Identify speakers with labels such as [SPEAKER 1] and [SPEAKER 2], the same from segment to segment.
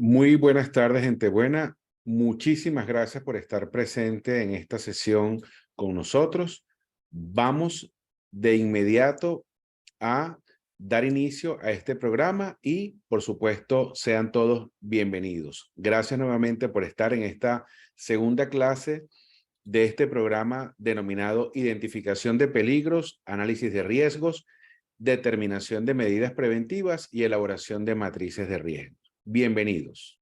[SPEAKER 1] Muy buenas tardes, gente buena. Muchísimas gracias por estar presente en esta sesión con nosotros. Vamos de inmediato a dar inicio a este programa y, por supuesto, sean todos bienvenidos. Gracias nuevamente por estar en esta segunda clase de este programa denominado Identificación de Peligros, Análisis de Riesgos, Determinación de Medidas Preventivas y Elaboración de Matrices de Riesgo. Bienvenidos.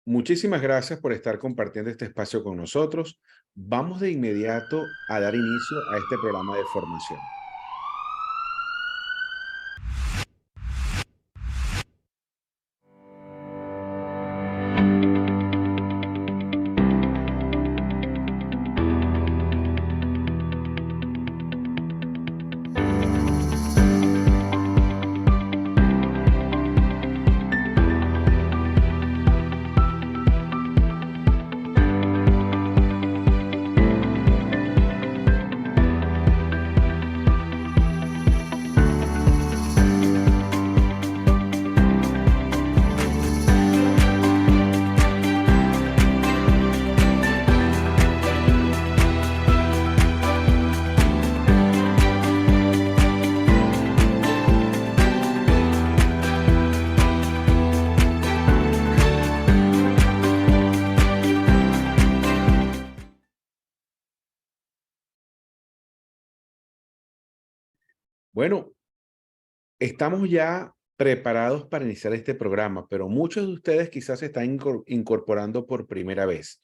[SPEAKER 1] Muchísimas gracias por estar compartiendo este espacio con nosotros. Vamos de inmediato a dar inicio a este programa de formación. Bueno, estamos ya preparados para iniciar este programa, pero muchos de ustedes quizás se están incorporando por primera vez.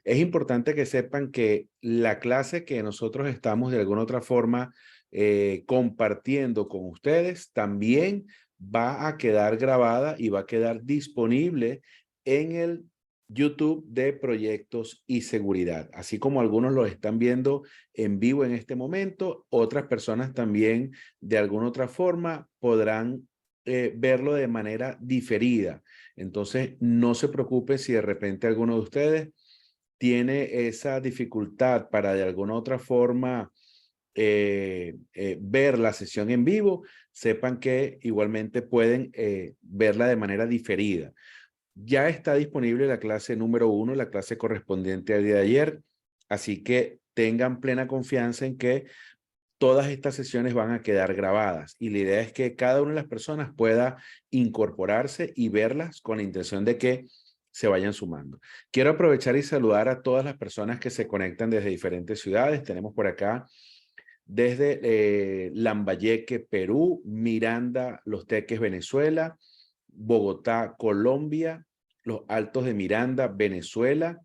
[SPEAKER 1] Es importante que sepan que la clase que nosotros estamos de alguna otra forma compartiendo con ustedes también va a quedar grabada y va a quedar disponible en el YouTube de Proyectos y Seguridad. Así como algunos lo están viendo en vivo en este momento, otras personas también de alguna otra forma podrán verlo de manera diferida. Entonces, no se preocupe si de repente alguno de ustedes tiene esa dificultad para de alguna otra forma ver la sesión en vivo, sepan que igualmente pueden verla de manera diferida. Ya está disponible la clase número 1, la clase correspondiente al día de ayer, así que tengan plena confianza en que todas estas sesiones van a quedar grabadas y la idea es que cada una de las personas pueda incorporarse y verlas con la intención de que se vayan sumando. Quiero aprovechar y saludar a todas las personas que se conectan desde diferentes ciudades. Tenemos por acá desde Lambayeque, Perú, Miranda, Los Teques, Venezuela, Bogotá, Colombia, Los Altos de Miranda, Venezuela,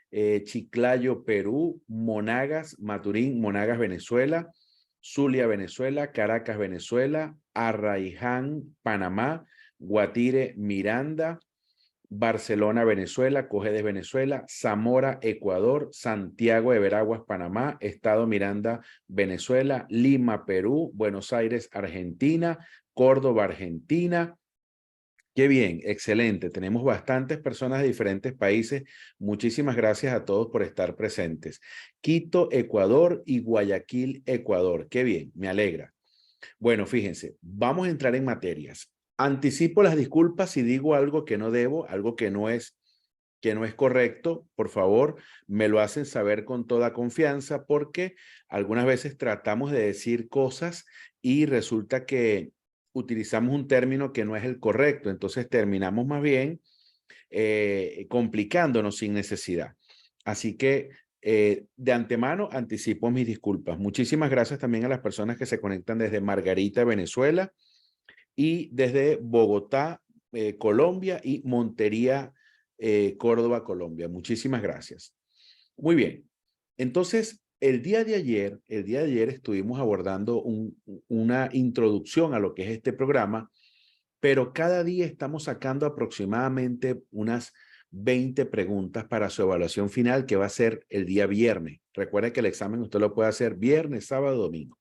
[SPEAKER 1] Chiclayo, Perú, Monagas, Maturín, Monagas, Venezuela, Zulia, Venezuela, Caracas, Venezuela, Arraiján, Panamá, Guatire, Miranda, Barcelona, Venezuela, Cojedes, Venezuela, Zamora, Ecuador, Santiago de Veraguas, Panamá, Estado Miranda, Venezuela, Lima, Perú, Buenos Aires, Argentina, Córdoba, Argentina. Qué bien, excelente. Tenemos bastantes personas de diferentes países. Muchísimas gracias a todos por estar presentes. Quito, Ecuador y Guayaquil, Ecuador. Qué bien, me alegra. Bueno, fíjense, vamos a entrar en materias. Anticipo las disculpas si digo algo que no debo, algo que no es que no es correcto, por favor, me lo hacen saber con toda confianza, porque algunas veces tratamos de decir cosas y resulta que utilizamos un término que no es el correcto. Entonces terminamos más bien complicándonos sin necesidad. Así que de antemano anticipo mis disculpas. Muchísimas gracias también a las personas que se conectan desde Margarita, Venezuela, y desde Bogotá, Colombia, y Montería, Córdoba, Colombia. Muchísimas gracias. Muy bien. Entonces, el día de ayer estuvimos abordando una introducción a lo que es este programa, pero cada día estamos sacando aproximadamente unas 20 preguntas para su evaluación final, que va a ser el día viernes. Recuerde que el examen usted lo puede hacer viernes, sábado, domingo.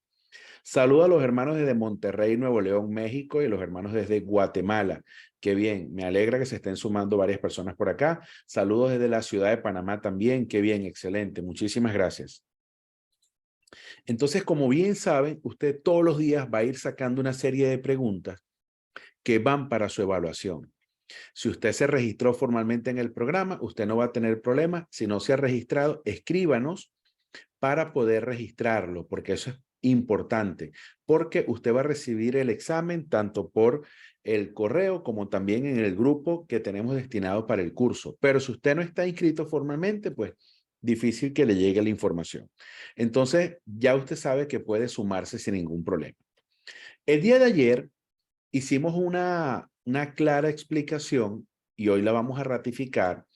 [SPEAKER 1] Saludo a los hermanos desde Monterrey, Nuevo León, México, y los hermanos desde Guatemala. Qué bien, me alegra que se estén sumando varias personas por acá. Saludos desde la ciudad de Panamá también. Qué bien, excelente. Muchísimas gracias. Entonces, como bien saben, usted todos los días va a ir sacando una serie de preguntas que van para su evaluación. Si usted se registró formalmente en el programa, usted no va a tener problema. Si no se ha registrado, escríbanos para poder registrarlo, porque eso es importante, porque usted va a recibir el examen tanto por el correo como también en el grupo que tenemos destinado para el curso. Pero si usted no está inscrito formalmente, pues difícil que le llegue la información. Entonces, ya usted sabe que puede sumarse sin ningún problema. El día de ayer hicimos una clara explicación, y hoy la vamos a ratificar,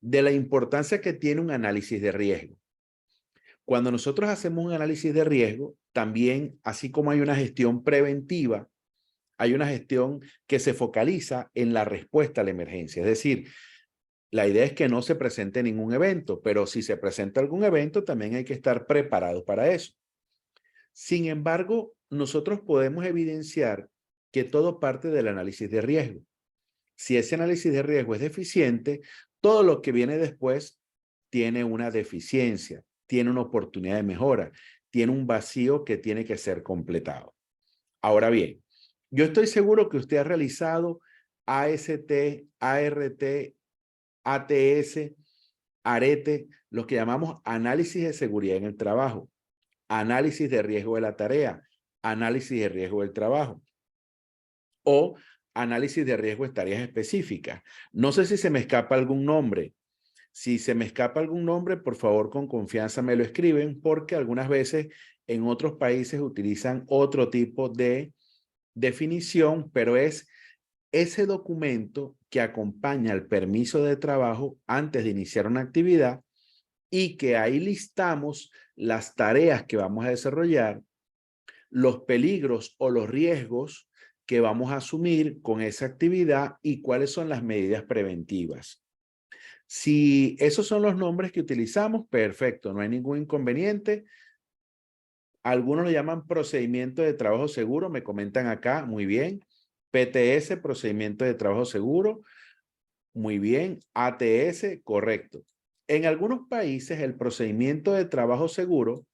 [SPEAKER 1] de la importancia que tiene un análisis de riesgo. Cuando nosotros hacemos un análisis de riesgo, también, así como hay una gestión preventiva, hay una gestión que se focaliza en la respuesta a la emergencia. Es decir, la idea es que no se presente ningún evento, pero si se presenta algún evento, también hay que estar preparados para eso. Sin embargo, nosotros podemos evidenciar que todo parte del análisis de riesgo. Si ese análisis de riesgo es deficiente, todo lo que viene después tiene una deficiencia, tiene una oportunidad de mejora, tiene un vacío que tiene que ser completado. Ahora bien, yo estoy seguro que usted ha realizado AST, ART, ATS, ARETE, lo que llamamos análisis de seguridad en el trabajo, análisis de riesgo de la tarea, análisis de riesgo del trabajo, o análisis de riesgo en tareas específicas. No sé si se me escapa algún nombre. Si se me escapa algún nombre, por favor, con confianza me lo escriben, porque algunas veces en otros países utilizan otro tipo de definición, pero es ese documento que acompaña al permiso de trabajo antes de iniciar una actividad, y que ahí listamos las tareas que vamos a desarrollar, los peligros o los riesgos que vamos a asumir con esa actividad y cuáles son las medidas preventivas. Si esos son los nombres que utilizamos, perfecto, no hay ningún inconveniente. Algunos lo llaman procedimiento de trabajo seguro, me comentan acá, muy bien. PTS, procedimiento de trabajo seguro, muy bien. ATS, correcto. En algunos países el procedimiento de trabajo seguro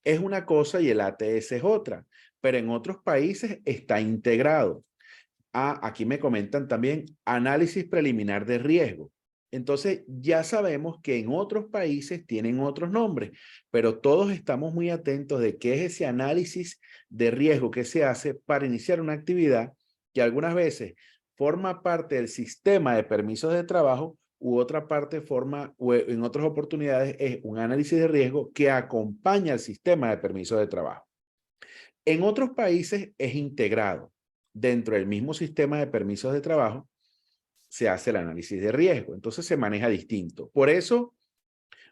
[SPEAKER 1] es una cosa y el ATS es otra, pero en otros países está integrado. Aquí me comentan también análisis preliminar de riesgo. Entonces ya sabemos que en otros países tienen otros nombres, pero todos estamos muy atentos de qué es ese análisis de riesgo que se hace para iniciar una actividad que algunas veces forma parte del sistema de permisos de trabajo, u otra parte forma, o en otras oportunidades es un análisis de riesgo que acompaña al sistema de permisos de trabajo. En otros países es integrado. Dentro del mismo sistema de permisos de trabajo se hace el análisis de riesgo. Entonces se maneja distinto. Por eso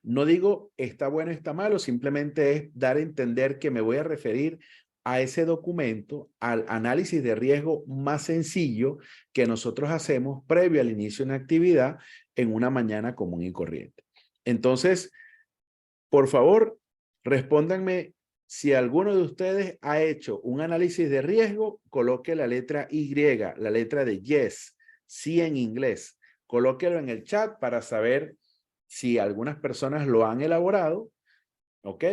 [SPEAKER 1] no digo está bueno, está malo, simplemente es dar a entender que me voy a referir a ese documento, al análisis de riesgo más sencillo que nosotros hacemos previo al inicio de una actividad en una mañana común y corriente. Entonces, por favor, respóndanme. Si alguno de ustedes ha hecho un análisis de riesgo, coloque la letra Y, la letra de yes, sí en inglés. Colóquelo en el chat para saber si algunas personas lo han elaborado, ¿ok?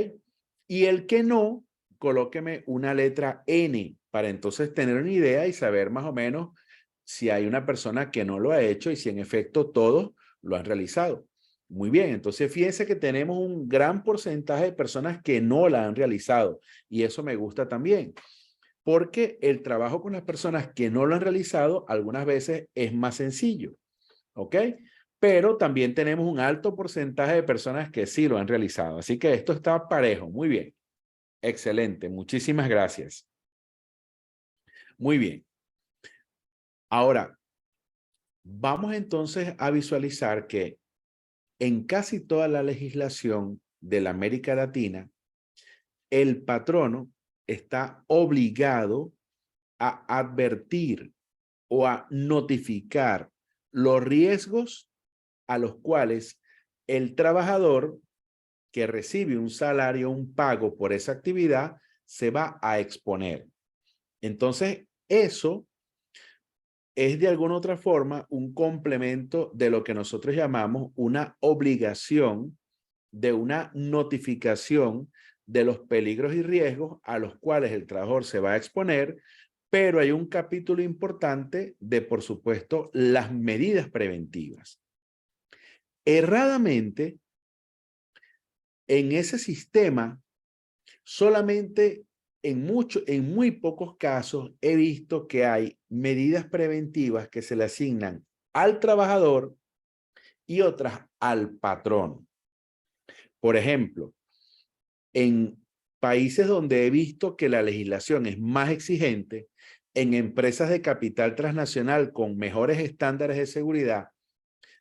[SPEAKER 1] Y el que no, colóqueme una letra N para entonces tener una idea y saber más o menos si hay una persona que no lo ha hecho y si en efecto todos lo han realizado. Muy bien, entonces fíjense que tenemos un gran porcentaje de personas que no la han realizado y eso me gusta también, porque el trabajo con las personas que no lo han realizado algunas veces es más sencillo, ¿ok? Pero también tenemos un alto porcentaje de personas que sí lo han realizado, así que esto está parejo, muy bien, excelente, muchísimas gracias. Muy bien, ahora vamos entonces a visualizar que en casi toda la legislación de la América Latina, el patrono está obligado a advertir o a notificar los riesgos a los cuales el trabajador que recibe un salario, un pago por esa actividad, se va a exponer. Entonces, eso es de alguna otra forma un complemento de lo que nosotros llamamos una obligación de una notificación de los peligros y riesgos a los cuales el trabajador se va a exponer, pero hay un capítulo importante de, por supuesto, las medidas preventivas. Erradamente, en ese sistema, solamente en muy pocos casos he visto que hay medidas preventivas que se le asignan al trabajador y otras al patrón. Por ejemplo, en países donde he visto que la legislación es más exigente, en empresas de capital transnacional con mejores estándares de seguridad,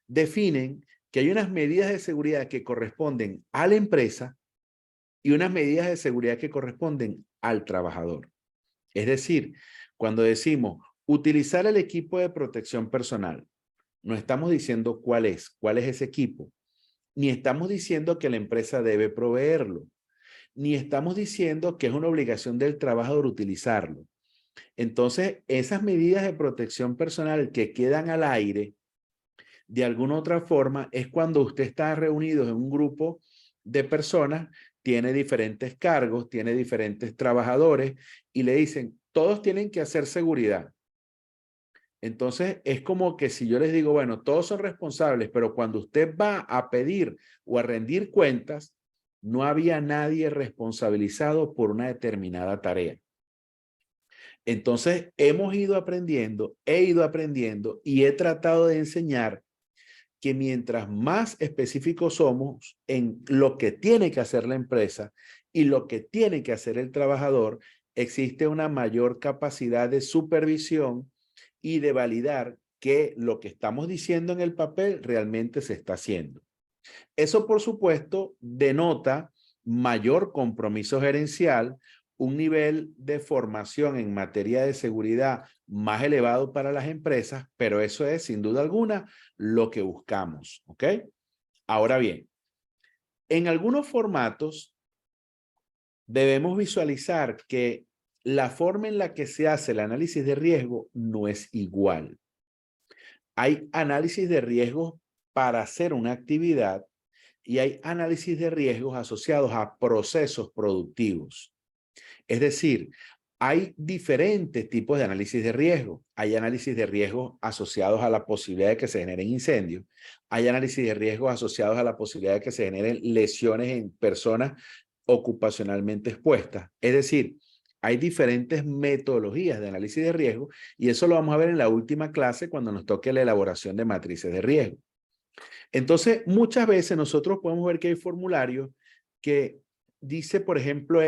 [SPEAKER 1] definen que hay unas medidas de seguridad que corresponden a la empresa y unas medidas de seguridad que corresponden al trabajador. Es decir, cuando decimos utilizar el equipo de protección personal, no estamos diciendo cuál es ese equipo, ni estamos diciendo que la empresa debe proveerlo, ni estamos diciendo que es una obligación del trabajador utilizarlo. Entonces, esas medidas de protección personal que quedan al aire, de alguna otra forma, es cuando usted está reunido en un grupo de personas, tiene diferentes cargos, tiene diferentes trabajadores y le dicen, todos tienen que hacer seguridad. Entonces, es como que si yo les digo, bueno, todos son responsables, pero cuando usted va a pedir o a rendir cuentas, no había nadie responsabilizado por una determinada tarea. Entonces, hemos ido aprendiendo, he ido aprendiendo y he tratado de enseñar que mientras más específicos somos en lo que tiene que hacer la empresa y lo que tiene que hacer el trabajador, existe una mayor capacidad de supervisión y de validar que lo que estamos diciendo en el papel realmente se está haciendo. Eso, por supuesto, denota mayor compromiso gerencial, un nivel de formación en materia de seguridad más elevado para las empresas, pero eso es, sin duda alguna, lo que buscamos, ¿ok? Ahora bien, en algunos formatos debemos visualizar que la forma en la que se hace el análisis de riesgo no es igual. Hay análisis de riesgos para hacer una actividad y hay análisis de riesgos asociados a procesos productivos. Es decir, hay diferentes tipos de análisis de riesgo. Hay análisis de riesgo asociados a la posibilidad de que se generen incendios. Hay análisis de riesgo asociados a la posibilidad de que se generen lesiones en personas ocupacionalmente expuestas. Es decir, hay diferentes metodologías de análisis de riesgo y eso lo vamos a ver en la última clase cuando nos toque la elaboración de matrices de riesgo. Entonces, muchas veces nosotros podemos ver que hay formularios que dice, por ejemplo,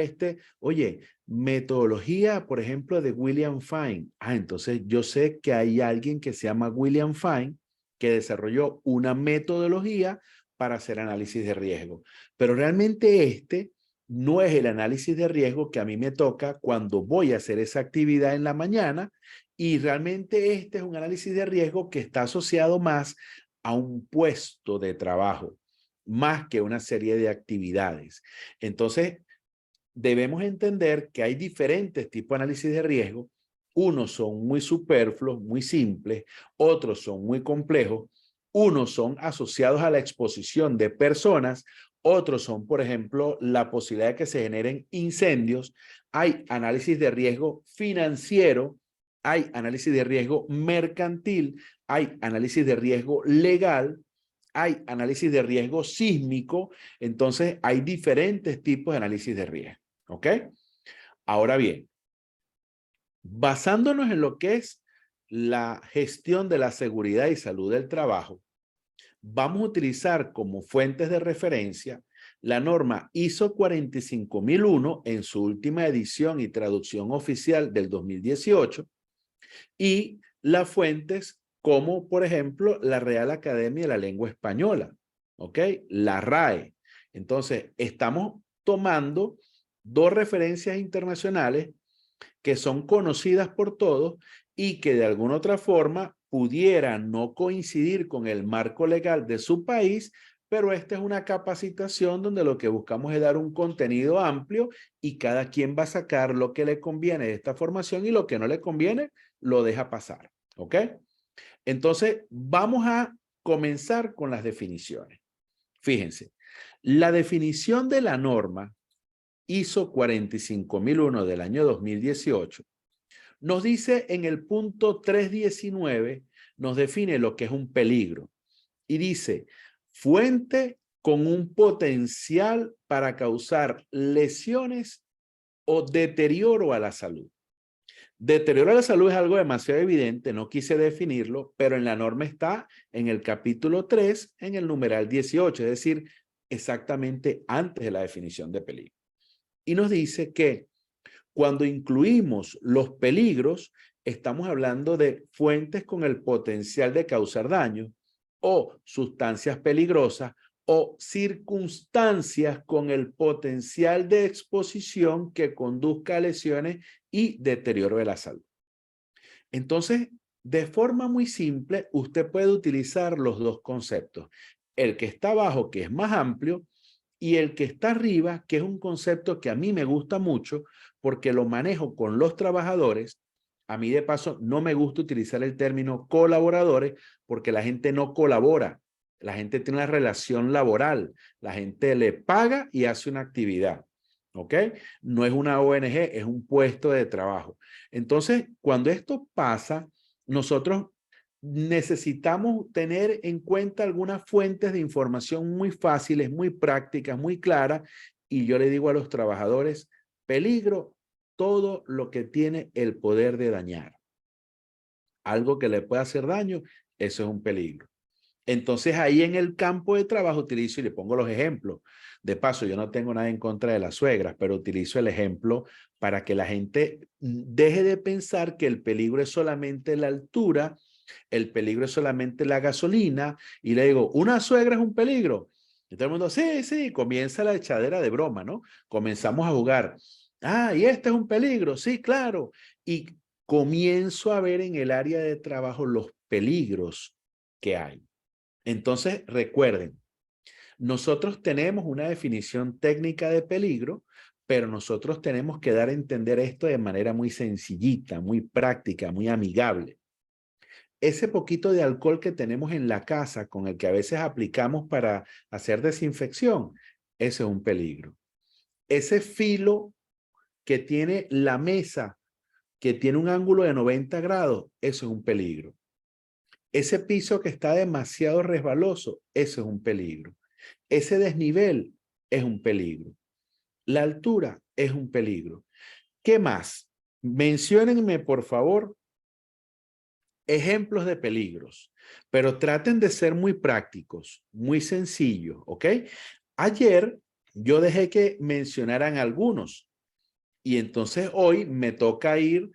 [SPEAKER 1] oye, metodología, por ejemplo, de William Fine. Entonces yo sé que hay alguien que se llama William Fine que desarrolló una metodología para hacer análisis de riesgo. Pero realmente no es el análisis de riesgo que a mí me toca cuando voy a hacer esa actividad en la mañana y realmente este es un análisis de riesgo que está asociado más a un puesto de trabajo, más que una serie de actividades. Entonces, debemos entender que hay diferentes tipos de análisis de riesgo. Unos son muy superfluos, muy simples, otros son muy complejos, unos son asociados a la exposición de personas, otros son, por ejemplo, la posibilidad de que se generen incendios. Hay análisis de riesgo financiero, hay análisis de riesgo mercantil, hay análisis de riesgo legal, hay análisis de riesgo sísmico, entonces hay diferentes tipos de análisis de riesgo, ¿ok? Ahora bien, basándonos en lo que es la gestión de la seguridad y salud del trabajo, vamos a utilizar como fuentes de referencia la norma ISO 45001 en su última edición y traducción oficial del 2018 y las fuentes como, por ejemplo, la Real Academia de la Lengua Española, ¿ok? La RAE. Entonces, estamos tomando dos referencias internacionales que son conocidas por todos y que de alguna otra forma pudieran no coincidir con el marco legal de su país, pero esta es una capacitación donde lo que buscamos es dar un contenido amplio y cada quien va a sacar lo que le conviene de esta formación y lo que no le conviene lo deja pasar, ¿ok? Entonces, vamos a comenzar con las definiciones. Fíjense, la definición de la norma ISO 45001 del año 2018 nos dice en el punto 319, nos define lo que es un peligro y dice, fuente con un potencial para causar lesiones o deterioro a la salud. Deterioro a la salud es algo demasiado evidente, no quise definirlo, pero en la norma está en el capítulo 3, en el numeral 18, es decir, exactamente antes de la definición de peligro. Y nos dice que cuando incluimos los peligros, estamos hablando de fuentes con el potencial de causar daño o sustancias peligrosas o circunstancias con el potencial de exposición que conduzca a lesiones y deterioro de la salud. Entonces, de forma muy simple, usted puede utilizar los dos conceptos. El que está abajo, que es más amplio, y el que está arriba, que es un concepto que a mí me gusta mucho porque lo manejo con los trabajadores. A mí de paso no me gusta utilizar el término colaboradores porque la gente no colabora. La gente tiene una relación laboral. La gente le paga y hace una actividad. ¿Ok? No es una ONG, es un puesto de trabajo. Entonces, cuando esto pasa, nosotros necesitamos tener en cuenta algunas fuentes de información muy fáciles, muy prácticas, muy claras. Y yo le digo a los trabajadores, peligro, todo lo que tiene el poder de dañar. Algo que le puede hacer daño, eso es un peligro. Entonces ahí en el campo de trabajo utilizo y le pongo los ejemplos. De paso, yo no tengo nada en contra de las suegras, pero utilizo el ejemplo para que la gente deje de pensar que el peligro es solamente la altura, el peligro es solamente la gasolina. Y le digo, ¿una suegra es un peligro? Y todo el mundo, sí, sí, comienza la echadera de broma, ¿no? Comenzamos a jugar. Ah, ¿y este es un peligro? Sí, claro. Y comienzo a ver en el área de trabajo los peligros que hay. Entonces, recuerden, nosotros tenemos una definición técnica de peligro, pero nosotros tenemos que dar a entender esto de manera muy sencillita, muy práctica, muy amigable. Ese poquito de alcohol que tenemos en la casa, con el que a veces aplicamos para hacer desinfección, ese es un peligro. Ese filo que tiene la mesa, que tiene un ángulo de 90 grados, eso es un peligro. Ese piso que está demasiado resbaloso, eso es un peligro. Ese desnivel es un peligro. La altura es un peligro. ¿Qué más? Menciónenme, por favor, ejemplos de peligros, pero traten de ser muy prácticos, muy sencillos, ¿ok? Ayer yo dejé que mencionaran algunos y entonces hoy me toca ir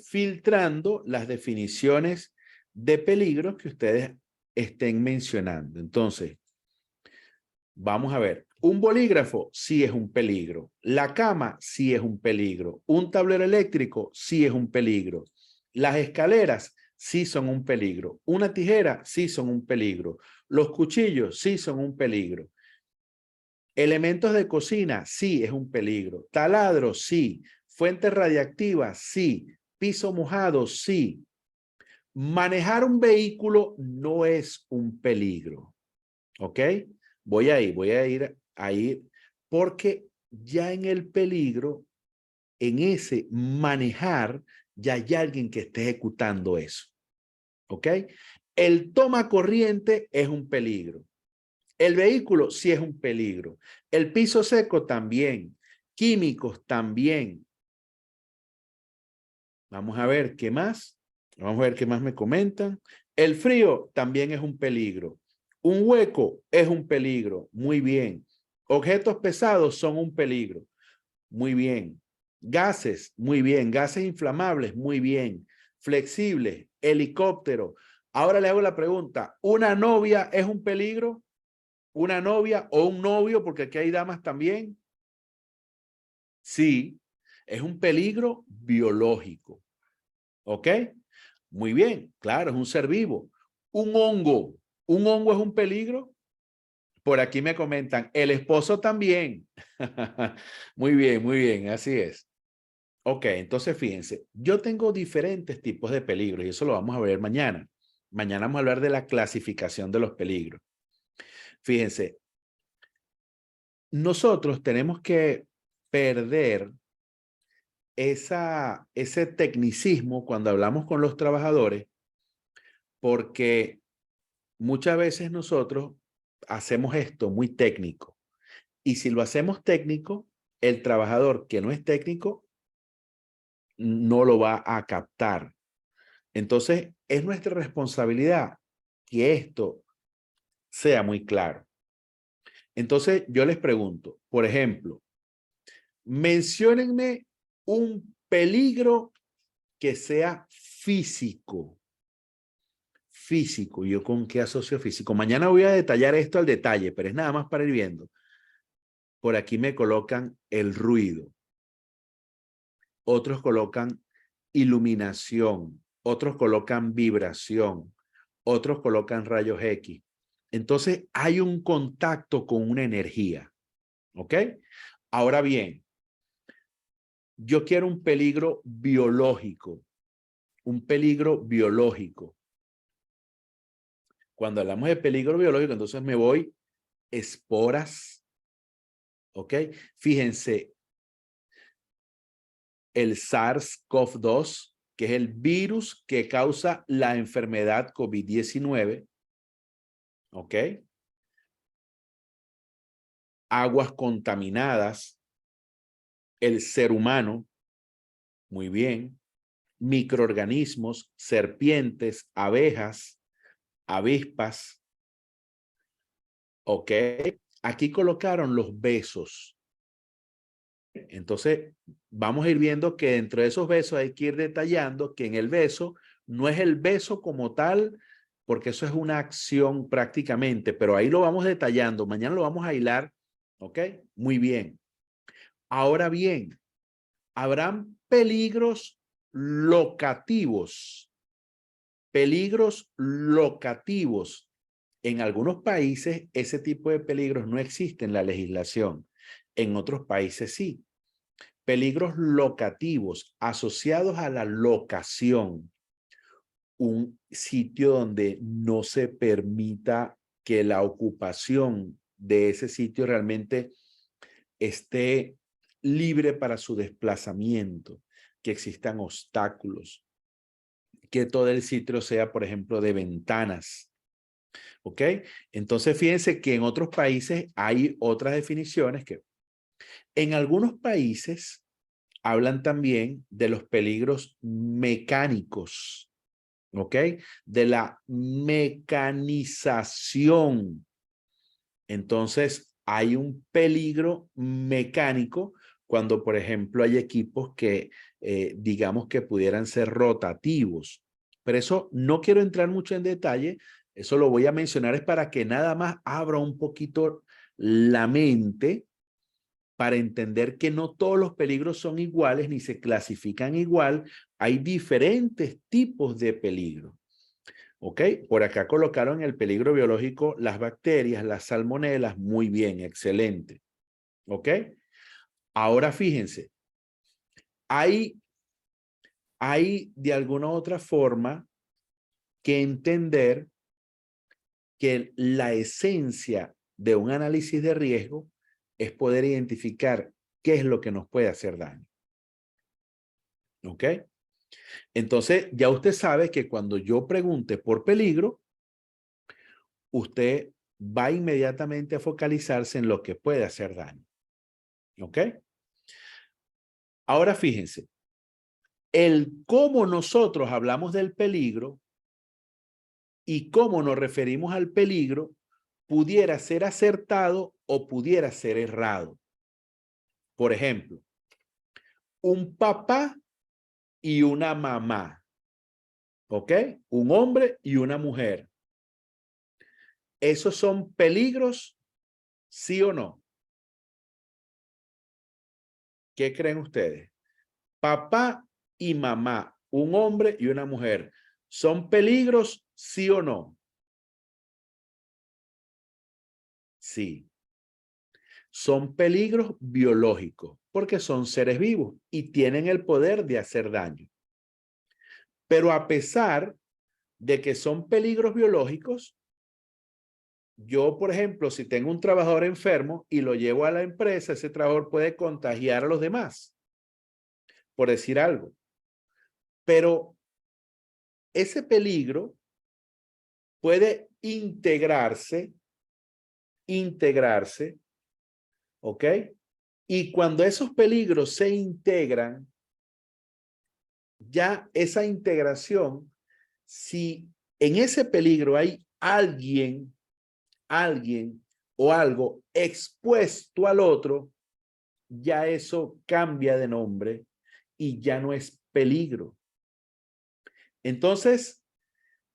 [SPEAKER 1] filtrando las definiciones de peligros que ustedes estén mencionando. Entonces, vamos a ver. Un bolígrafo sí es un peligro. La cama sí es un peligro. Un tablero eléctrico sí es un peligro. Las escaleras sí son un peligro. Una tijera sí son un peligro. Los cuchillos sí son un peligro. Elementos de cocina sí es un peligro. Taladro sí. Fuentes radiactivas sí. Piso mojado sí. Manejar un vehículo no es un peligro. ¿Ok? Voy a ir ahí porque ya en el peligro, en ese manejar, ya hay alguien que esté ejecutando eso. ¿Ok? El toma corriente es un peligro. El vehículo sí es un peligro. El piso seco también. Químicos también. Vamos a ver qué más. Vamos a ver qué más me comentan. El frío también es un peligro. Un hueco es un peligro. Muy bien. Objetos pesados son un peligro. Muy bien. Gases, muy bien. Gases inflamables, muy bien. Flexibles, helicóptero. Ahora le hago la pregunta, ¿una novia es un peligro? ¿Una novia o un novio? Porque aquí hay damas también. Sí, es un peligro biológico. ¿Ok? Muy bien, claro, es un ser vivo. Un hongo es un peligro. Por aquí me comentan, el esposo también. Muy bien, así es. Ok, entonces fíjense, yo tengo diferentes tipos de peligros y eso lo vamos a ver mañana. Mañana vamos a hablar de la clasificación de los peligros. Fíjense, nosotros tenemos que perder ese tecnicismo cuando hablamos con los trabajadores, porque muchas veces nosotros hacemos esto muy técnico. Y si lo hacemos técnico, el trabajador que no es técnico no lo va a captar. Entonces, es nuestra responsabilidad que esto sea muy claro. Entonces, yo les pregunto, por ejemplo, menciónenme un peligro que sea físico. Físico. ¿Yo con qué asocio físico? Mañana voy a detallar esto al detalle, pero es nada más para ir viendo. Por aquí me colocan el ruido. Otros colocan iluminación. Otros colocan vibración. Otros colocan rayos X. Entonces hay un contacto con una energía. ¿Ok? Ahora bien, yo quiero un peligro biológico. Un peligro biológico. Cuando hablamos de peligro biológico, entonces me voy esporas. ¿Ok? Fíjense, el SARS-CoV-2, que es el virus que causa la enfermedad COVID-19. ¿Ok? Aguas contaminadas, el ser humano, muy bien, microorganismos, serpientes, abejas, avispas. ¿Ok? Aquí colocaron los besos. Entonces, vamos a ir viendo que dentro de esos besos hay que ir detallando que en el beso no es el beso como tal, porque eso es una acción prácticamente, pero ahí lo vamos detallando. Mañana lo vamos a hilar. ¿Ok? Muy bien. Ahora bien, habrán peligros locativos. Peligros locativos. En algunos países ese tipo de peligros no existe en la legislación. En otros países sí. Peligros locativos asociados a la locación. Un sitio donde no se permita que la ocupación de ese sitio realmente esté libre para su desplazamiento, que existan obstáculos, que todo el sitio sea, por ejemplo, de ventanas. ¿Ok? Entonces, fíjense que en otros países hay otras definiciones que en algunos países hablan también de los peligros mecánicos, ¿ok? De la mecanización. Entonces, hay un peligro mecánico cuando, por ejemplo, hay equipos que, digamos que pudieran ser rotativos. Pero eso no quiero entrar mucho en detalle. Eso lo voy a mencionar es para que nada más abra un poquito la mente para entender que no todos los peligros son iguales ni se clasifican igual. Hay diferentes tipos de peligro. ¿Ok? Por acá colocaron el peligro biológico, las bacterias, las salmonelas. Muy bien, excelente. ¿Ok? Ahora fíjense, hay de alguna u otra forma que entender que la esencia de un análisis de riesgo es poder identificar qué es lo que nos puede hacer daño. ¿Ok? Entonces, ya usted sabe que cuando yo pregunte por peligro, usted va inmediatamente a focalizarse en lo que puede hacer daño. ¿Ok? Ahora fíjense, el cómo nosotros hablamos del peligro y cómo nos referimos al peligro pudiera ser acertado o pudiera ser errado. Por ejemplo, un papá y una mamá, ¿ok? Un hombre y una mujer. ¿Esos son peligros, sí o no? ¿Qué creen ustedes? Papá y mamá, un hombre y una mujer, ¿son peligros, sí o no? Sí. Son peligros biológicos porque son seres vivos y tienen el poder de hacer daño. Pero a pesar de que son peligros biológicos, yo, por ejemplo, si tengo un trabajador enfermo y lo llevo a la empresa, ese trabajador puede contagiar a los demás, por decir algo. Pero ese peligro puede integrarse, ¿ok? Y cuando esos peligros se integran, ya esa integración, si en ese peligro hay alguien o algo expuesto al otro, ya eso cambia de nombre y ya no es peligro. Entonces,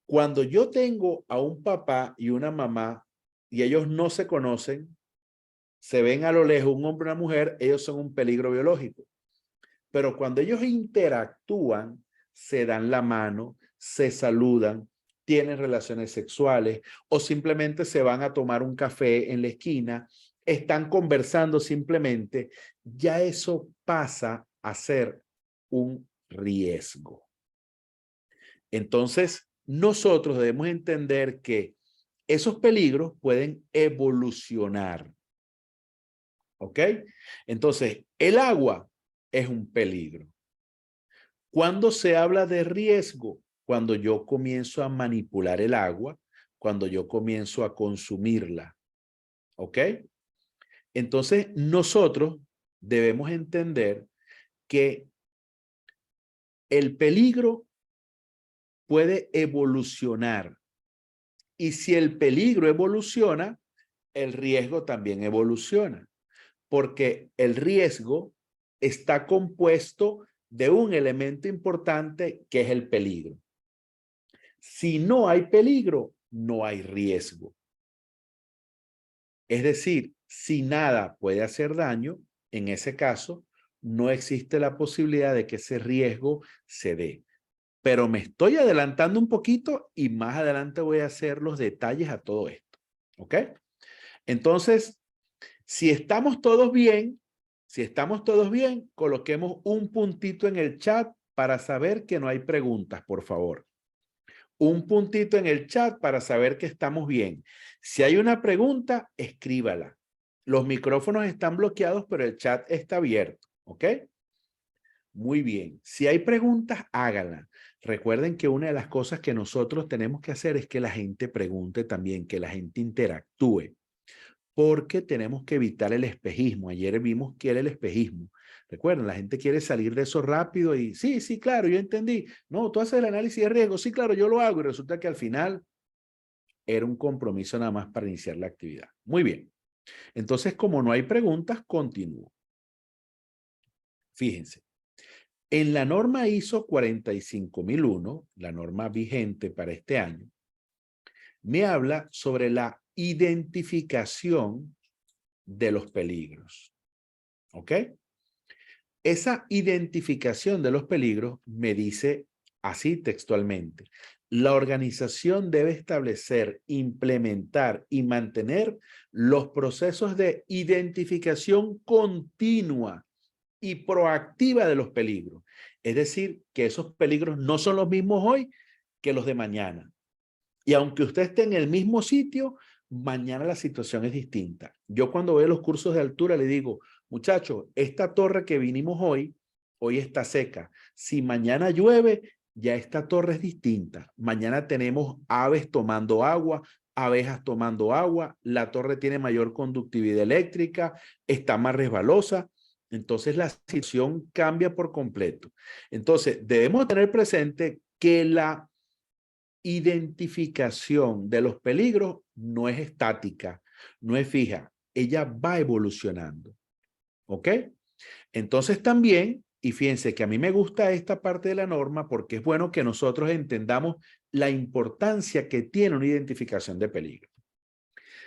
[SPEAKER 1] cuando yo tengo a un papá y una mamá y ellos no se conocen, se ven a lo lejos un hombre y una mujer, ellos son un peligro biológico. Pero cuando ellos interactúan, se dan la mano, se saludan, tienen relaciones sexuales o simplemente se van a tomar un café en la esquina, están conversando simplemente, ya eso pasa a ser un riesgo. Entonces, nosotros debemos entender que esos peligros pueden evolucionar. ¿Ok? Entonces, el agua es un peligro. ¿Cuándo se habla de riesgo? Cuando yo comienzo a manipular el agua, cuando yo comienzo a consumirla. ¿Ok? Entonces, nosotros debemos entender que el peligro puede evolucionar. Y si el peligro evoluciona, el riesgo también evoluciona. Porque el riesgo está compuesto de un elemento importante que es el peligro. Si no hay peligro, no hay riesgo. Es decir, si nada puede hacer daño, en ese caso, no existe la posibilidad de que ese riesgo se dé. Pero me estoy adelantando un poquito y más adelante voy a hacer los detalles a todo esto. ¿Ok? Entonces, si estamos todos bien, coloquemos un puntito en el chat para saber que no hay preguntas, por favor. Un puntito en el chat para saber que estamos bien. Si hay una pregunta, escríbala. Los micrófonos están bloqueados, pero el chat está abierto. ¿Ok? Muy bien. Si hay preguntas, háganlas. Recuerden que una de las cosas que nosotros tenemos que hacer es que la gente pregunte también, que la gente interactúe. Porque tenemos que evitar el espejismo. Ayer vimos que era el espejismo. Recuerden, la gente quiere salir de eso rápido y sí, sí, claro, yo entendí. No, tú haces el análisis de riesgo. Sí, claro, yo lo hago y resulta que al final era un compromiso nada más para iniciar la actividad. Muy bien. Entonces, como no hay preguntas, continúo. Fíjense. En la norma ISO 45001, la norma vigente para este año, me habla sobre la identificación de los peligros. ¿Ok? Esa identificación de los peligros me dice así textualmente: la organización debe establecer, implementar y mantener los procesos de identificación continua y proactiva de los peligros. Es decir, que esos peligros no son los mismos hoy que los de mañana. Y aunque usted esté en el mismo sitio, mañana la situación es distinta. Yo cuando veo los cursos de altura le digo, muchachos, esta torre que vinimos hoy está seca. Si mañana llueve, ya esta torre es distinta. Mañana tenemos aves tomando agua, abejas tomando agua, la torre tiene mayor conductividad eléctrica, está más resbalosa. Entonces la situación cambia por completo. Entonces debemos tener presente que la identificación de los peligros no es estática, no es fija, ella va evolucionando. ¿Ok? Entonces también, y fíjense que a mí me gusta esta parte de la norma porque es bueno que nosotros entendamos la importancia que tiene una identificación de peligro.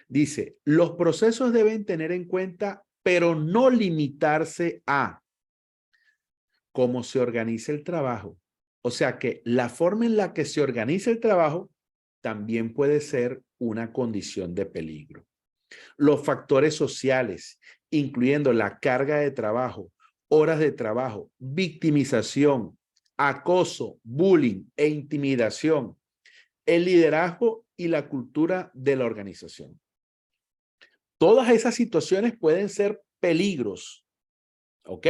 [SPEAKER 1] Dice, los procesos deben tener en cuenta, pero no limitarse a cómo se organiza el trabajo. O sea que la forma en la que se organiza el trabajo también puede ser una condición de peligro. Los factores sociales, incluyendo la carga de trabajo, horas de trabajo, victimización, acoso, bullying e intimidación, el liderazgo y la cultura de la organización. Todas esas situaciones pueden ser peligros, ¿ok?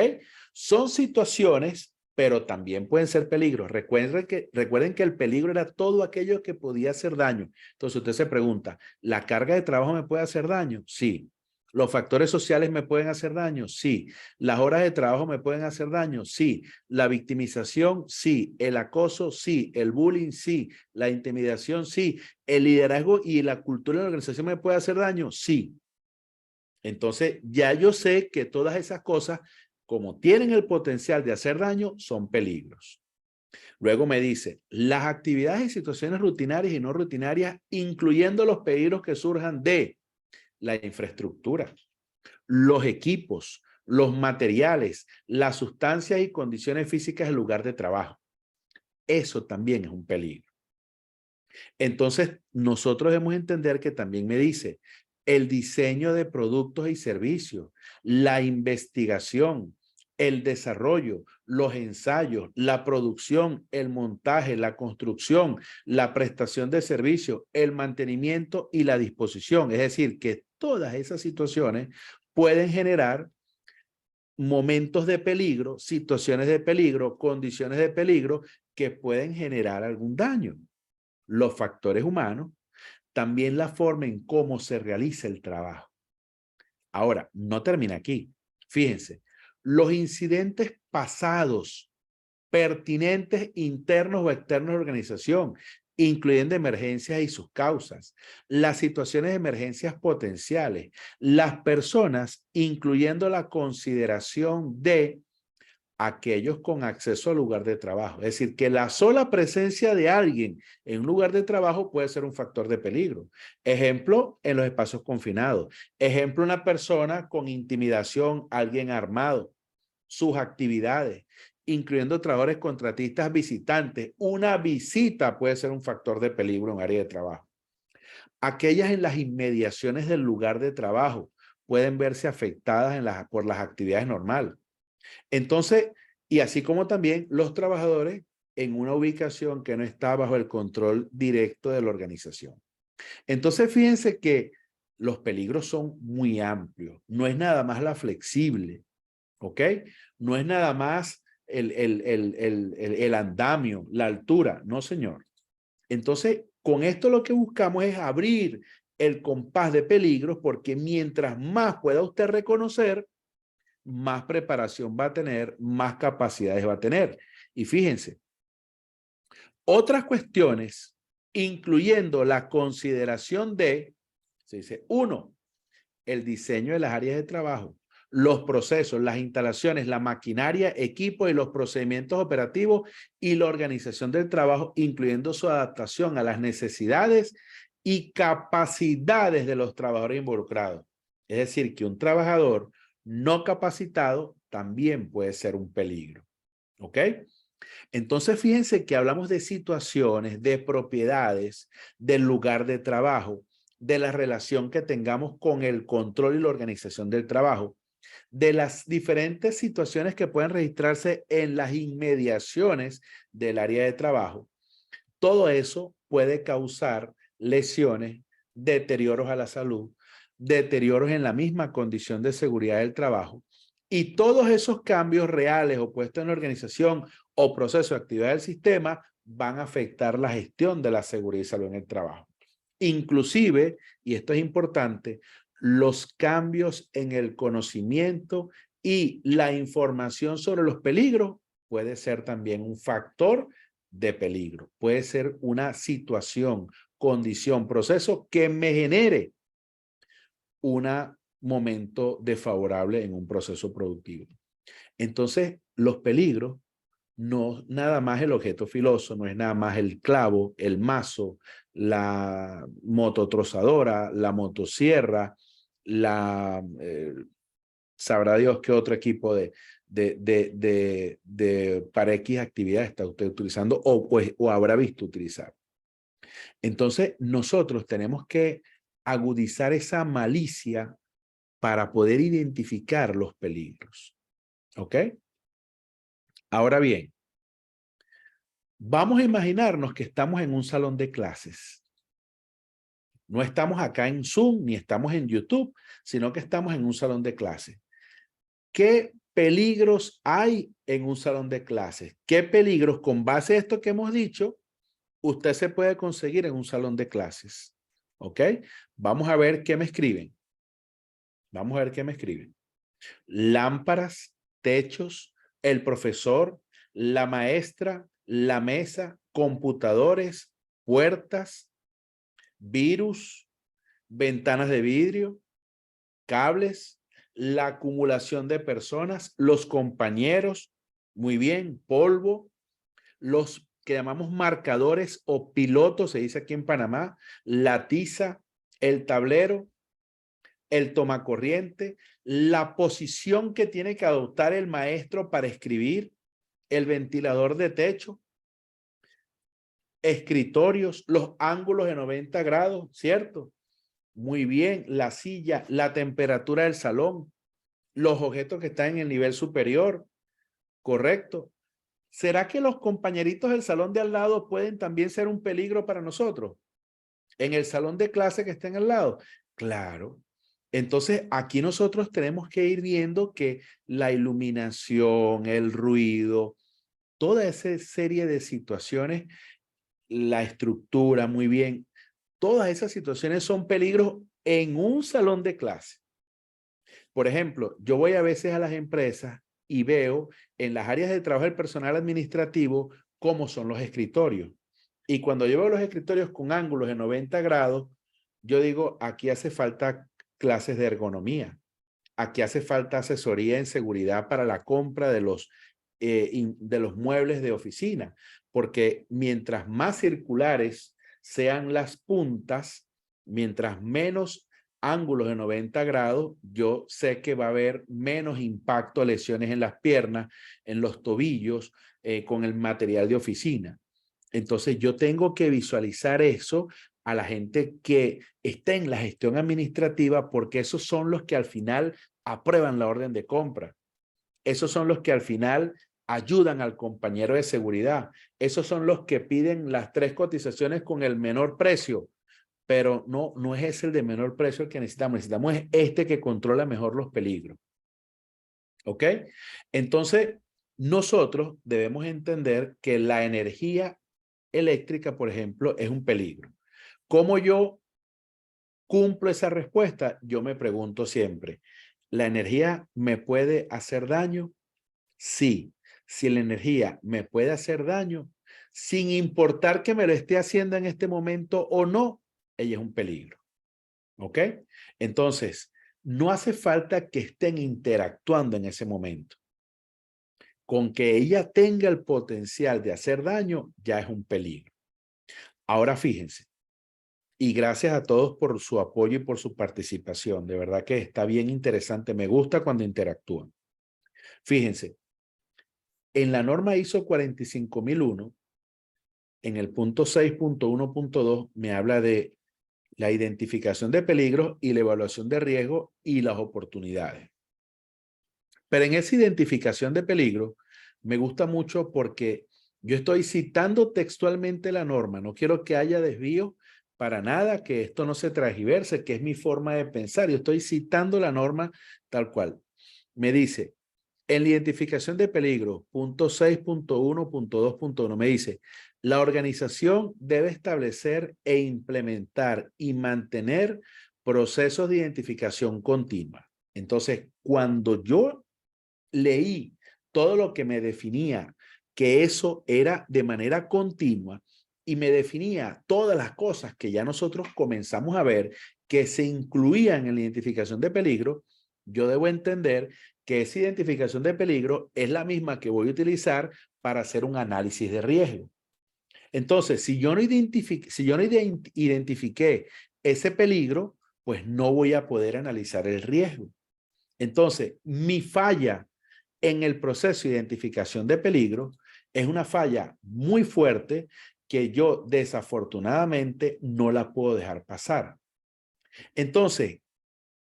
[SPEAKER 1] Son situaciones, pero también pueden ser peligros. Recuerden que el peligro era todo aquello que podía hacer daño. Entonces usted se pregunta, ¿la carga de trabajo me puede hacer daño? Sí. ¿Los factores sociales me pueden hacer daño? Sí. ¿Las horas de trabajo me pueden hacer daño? Sí. ¿La victimización? Sí. ¿El acoso? Sí. ¿El bullying? Sí. ¿La intimidación? Sí. ¿El liderazgo y la cultura de la organización me puede hacer daño? Sí. Entonces, ya yo sé que todas esas cosas, como tienen el potencial de hacer daño, son peligros. Luego me dice, las actividades y situaciones rutinarias y no rutinarias, incluyendo los peligros que surjan de la infraestructura, los equipos, los materiales, las sustancias y condiciones físicas del lugar de trabajo. Eso también es un peligro. Entonces, nosotros debemos entender que también me dice el diseño de productos y servicios, la investigación, el desarrollo, los ensayos, la producción, el montaje, la construcción, la prestación de servicios, el mantenimiento y la disposición. Es decir, que todas esas situaciones pueden generar momentos de peligro, situaciones de peligro, condiciones de peligro que pueden generar algún daño. Los factores humanos, también la forma en cómo se realiza el trabajo. Ahora, no termina aquí. Fíjense, los incidentes pasados, pertinentes internos o externos de la organización, incluyendo emergencias y sus causas, las situaciones de emergencias potenciales, las personas, incluyendo la consideración de aquellos con acceso al lugar de trabajo. Es decir, que la sola presencia de alguien en un lugar de trabajo puede ser un factor de peligro. Ejemplo, en los espacios confinados. Ejemplo, una persona con intimidación, alguien armado, sus actividades, incluyendo trabajadores contratistas visitantes. Una visita puede ser un factor de peligro en área de trabajo. Aquellas en las inmediaciones del lugar de trabajo pueden verse afectadas por las actividades normales. Entonces, y así como también los trabajadores en una ubicación que no está bajo el control directo de la organización. Entonces, fíjense que los peligros son muy amplios. No es nada más la flexible, ¿ok? No es nada más el andamio, la altura. No, señor. Entonces, con esto lo que buscamos es abrir el compás de peligros porque mientras más pueda usted reconocer, más preparación va a tener, más capacidades va a tener. Y fíjense, otras cuestiones, incluyendo la consideración de, se dice, uno, el diseño de las áreas de trabajo, los procesos, las instalaciones, la maquinaria, equipos y los procedimientos operativos y la organización del trabajo, incluyendo su adaptación a las necesidades y capacidades de los trabajadores involucrados. Es decir, que un trabajador no capacitado también puede ser un peligro. ¿Ok? Entonces, fíjense que hablamos de situaciones, de propiedades, del lugar de trabajo, de la relación que tengamos con el control y la organización del trabajo, de las diferentes situaciones que pueden registrarse en las inmediaciones del área de trabajo. Todo eso puede causar lesiones, deterioros a la salud, deterioros en la misma condición de seguridad del trabajo. Y todos esos cambios reales o puestos en la organización o proceso de actividad del sistema van a afectar la gestión de la seguridad y salud en el trabajo. Inclusive, y esto es importante, los cambios en el conocimiento y la información sobre los peligros puede ser también un factor de peligro. Puede ser una situación, condición, proceso que me genere un momento desfavorable en un proceso productivo. Entonces, los peligros no nada más el objeto filoso, no es nada más el clavo, el mazo, la mototrozadora, la motosierra, sabrá Dios qué otro equipo para X actividad está usted utilizando o habrá visto utilizar. Entonces, nosotros tenemos que agudizar esa malicia para poder identificar los peligros. ¿Ok? Ahora bien, vamos a imaginarnos que estamos en un salón de clases. No estamos acá en Zoom ni estamos en YouTube, sino que estamos en un salón de clases. ¿Qué peligros hay en un salón de clases? ¿Qué peligros, con base a esto que hemos dicho, usted se puede conseguir en un salón de clases? ¿Ok? Vamos a ver qué me escriben. Vamos a ver qué me escriben. Lámparas, techos, el profesor, la maestra, la mesa, computadores, puertas, virus, ventanas de vidrio, cables, la acumulación de personas, los compañeros, muy bien, polvo, los que llamamos marcadores o pilotos, se dice aquí en Panamá, la tiza, el tablero, el tomacorriente, la posición que tiene que adoptar el maestro para escribir, el ventilador de techo, escritorios, los ángulos de 90 grados, ¿cierto? Muy bien, la silla, la temperatura del salón, los objetos que están en el nivel superior, ¿correcto? ¿Será que los compañeritos del salón de al lado pueden también ser un peligro para nosotros? ¿En el salón de clase que está en al lado? Claro. Entonces, aquí nosotros tenemos que ir viendo que la iluminación, el ruido, toda esa serie de situaciones, la estructura, muy bien, todas esas situaciones son peligros en un salón de clase. Por ejemplo, yo voy a veces a las empresas y veo en las áreas de trabajo del personal administrativo cómo son los escritorios. Y cuando yo veo los escritorios con ángulos de 90 grados, yo digo, aquí hace falta clases de ergonomía. Aquí hace falta asesoría en seguridad para la compra de los muebles de oficina, porque mientras más circulares sean las puntas, mientras menos ángulos de 90 grados, yo sé que va a haber menos impacto, lesiones en las piernas, en los tobillos, con el material de oficina. Entonces yo tengo que visualizar eso a la gente que está en la gestión administrativa, porque esos son los que al final aprueban la orden de compra. Esos son los que al final ayudan al compañero de seguridad. Esos son los que piden las 3 cotizaciones con el menor precio. Pero no es ese el de menor precio el que necesitamos. Necesitamos este que controla mejor los peligros. ¿Ok? Entonces, nosotros debemos entender que la energía eléctrica, por ejemplo, es un peligro. ¿Cómo yo cumplo esa respuesta? Yo me pregunto siempre, ¿la energía me puede hacer daño? Sí. Si la energía me puede hacer daño, sin importar que me lo esté haciendo en este momento o no, ella es un peligro. ¿Ok? Entonces, no hace falta que estén interactuando en ese momento. Con que ella tenga el potencial de hacer daño, ya es un peligro. Ahora fíjense, y gracias a todos por su apoyo y por su participación. De verdad que está bien interesante. Me gusta cuando interactúan. Fíjense, en la norma ISO 45001, en el punto 6.1.2, me habla de la identificación de peligros y la evaluación de riesgo y las oportunidades. Pero en esa identificación de peligro, me gusta mucho porque yo estoy citando textualmente la norma. No quiero que haya desvío para nada, que esto no se transgiverse, que es mi forma de pensar. Yo estoy citando la norma tal cual. Me dice, En la identificación de peligro, punto 6.1.2.1 me dice, la organización debe establecer e implementar y mantener procesos de identificación continua. Entonces, cuando yo leí todo lo que me definía que eso era de manera continua y me definía todas las cosas que ya nosotros comenzamos a ver que se incluían en la identificación de peligro, yo debo entender que esa identificación de peligro es la misma que voy a utilizar para hacer un análisis de riesgo. Entonces, si yo no identifiqué ese peligro, pues no voy a poder analizar el riesgo. Entonces, mi falla en el proceso de identificación de peligro es una falla muy fuerte que yo desafortunadamente no la puedo dejar pasar. Entonces,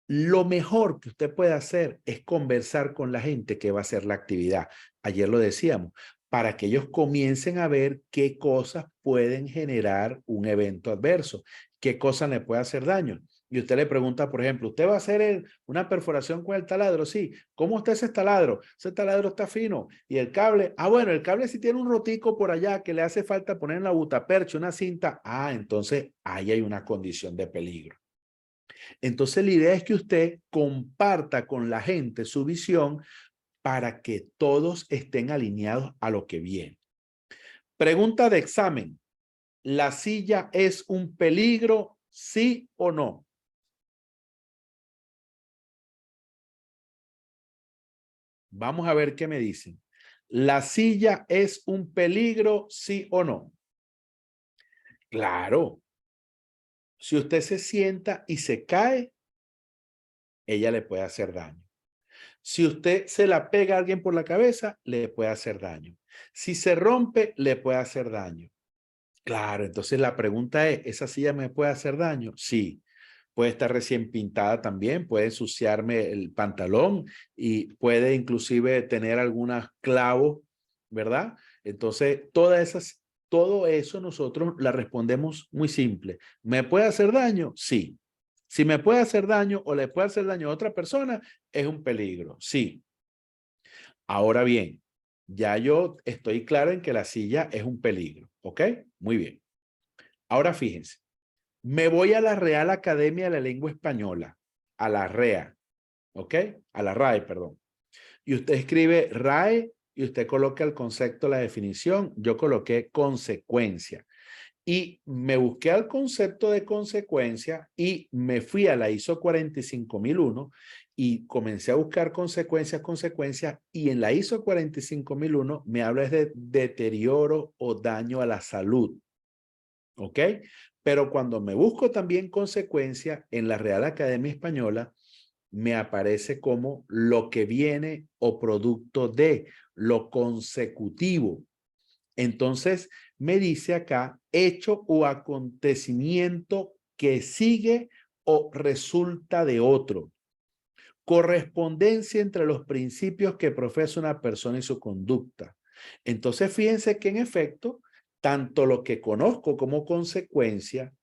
[SPEAKER 1] lo mejor que usted puede hacer es conversar con la gente que va a hacer la actividad. Ayer lo decíamos, para que ellos comiencen a ver qué cosas pueden generar un evento adverso, qué cosas le puede hacer daño. Y usted le pregunta, por ejemplo, ¿usted va a hacer una perforación con el taladro? Sí. ¿Cómo está ese taladro? Ese taladro está fino. ¿Y el cable? Ah, bueno, el cable sí tiene un rotico por allá que le hace falta poner en la butapercha una cinta. Ah, entonces ahí hay una condición de peligro. Entonces, la idea es que usted comparta con la gente su visión para que todos estén alineados a lo que viene. Pregunta de examen. ¿La silla es un peligro, sí o no? Vamos a ver qué me dicen. ¿La silla es un peligro, sí o no? Claro. Si usted se sienta y se cae, ella le puede hacer daño. Si usted se la pega a alguien por la cabeza, le puede hacer daño. Si se rompe, le puede hacer daño. Claro, entonces la pregunta es, ¿esa silla me puede hacer daño? Sí. Puede estar recién pintada también, puede ensuciarme el pantalón y puede inclusive tener algunos clavos, ¿verdad? Entonces, todo eso nosotros la respondemos muy simple. ¿Me puede hacer daño? Sí. Si me puede hacer daño o le puede hacer daño a otra persona, es un peligro. Sí. Ahora bien, ya yo estoy claro en que la silla es un peligro. ¿Ok? Muy bien. Ahora fíjense. Me voy a la Real Academia de la Lengua Española, a la REA, ¿ok? A la RAE, perdón. Y usted escribe RAE y usted coloca el concepto, la definición. Yo coloqué consecuencia. Y me busqué al concepto de consecuencia y me fui a la ISO 45001 y comencé a buscar consecuencias, y en la ISO 45001 me habla de deterioro o daño a la salud. ¿Ok? Pero cuando me busco también consecuencia en la Real Academia Española, me aparece como lo que viene o producto de lo consecutivo. Entonces, me dice acá, hecho o acontecimiento que sigue o resulta de otro. Correspondencia entre los principios que profesa una persona y su conducta. Entonces, fíjense que en efecto, tanto lo que conozco como consecuencia,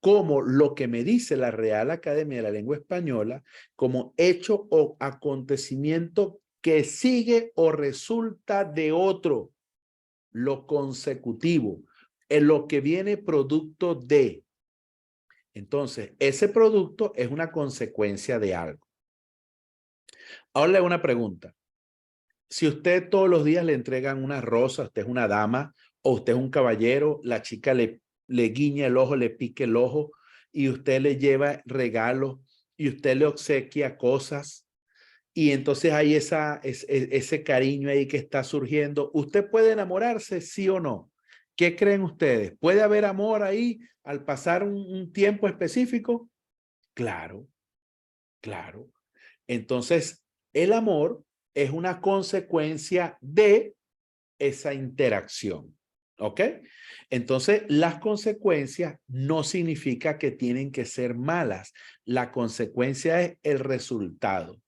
[SPEAKER 1] como lo que me dice la Real Academia de la Lengua Española, como hecho o acontecimiento que sigue o resulta de otro, lo consecutivo, en lo que viene producto de. Entonces, ese producto es una consecuencia de algo. Ahora le hago una pregunta. Si usted todos los días le entregan una rosa, usted es una dama o usted es un caballero, la chica le guiña el ojo, le pique el ojo y usted le lleva regalos y usted le obsequia cosas y entonces hay ese cariño ahí que está surgiendo. ¿Usted puede enamorarse, sí o no? ¿Qué creen ustedes? ¿Puede haber amor ahí al pasar un tiempo específico? Claro, claro. Entonces, el amor es una consecuencia de esa interacción. ¿Ok? Entonces, las consecuencias no significa que tienen que ser malas. La consecuencia es el resultado.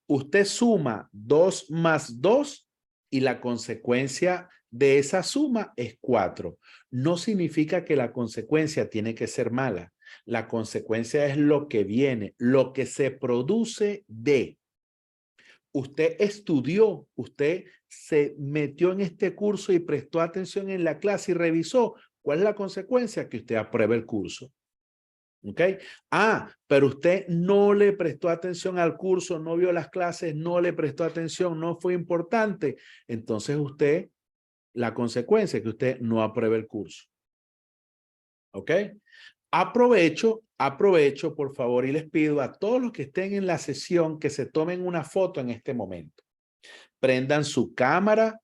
[SPEAKER 1] Usted suma 2 más 2 y la consecuencia de esa suma es 4. No significa que la consecuencia tiene que ser mala. La consecuencia es lo que viene, lo que se produce de. usted estudió, usted se metió en este curso y prestó atención en la clase y revisó. ¿Cuál es la consecuencia? Que usted apruebe el curso. ¿Ok? Ah, pero usted no le prestó atención al curso, no vio las clases, no le prestó atención, no fue importante. Entonces usted, la consecuencia es que usted no apruebe el curso. ¿Ok? Aprovecho, por favor, y les pido a todos los que estén en la sesión que se tomen una foto en este momento. Prendan su cámara,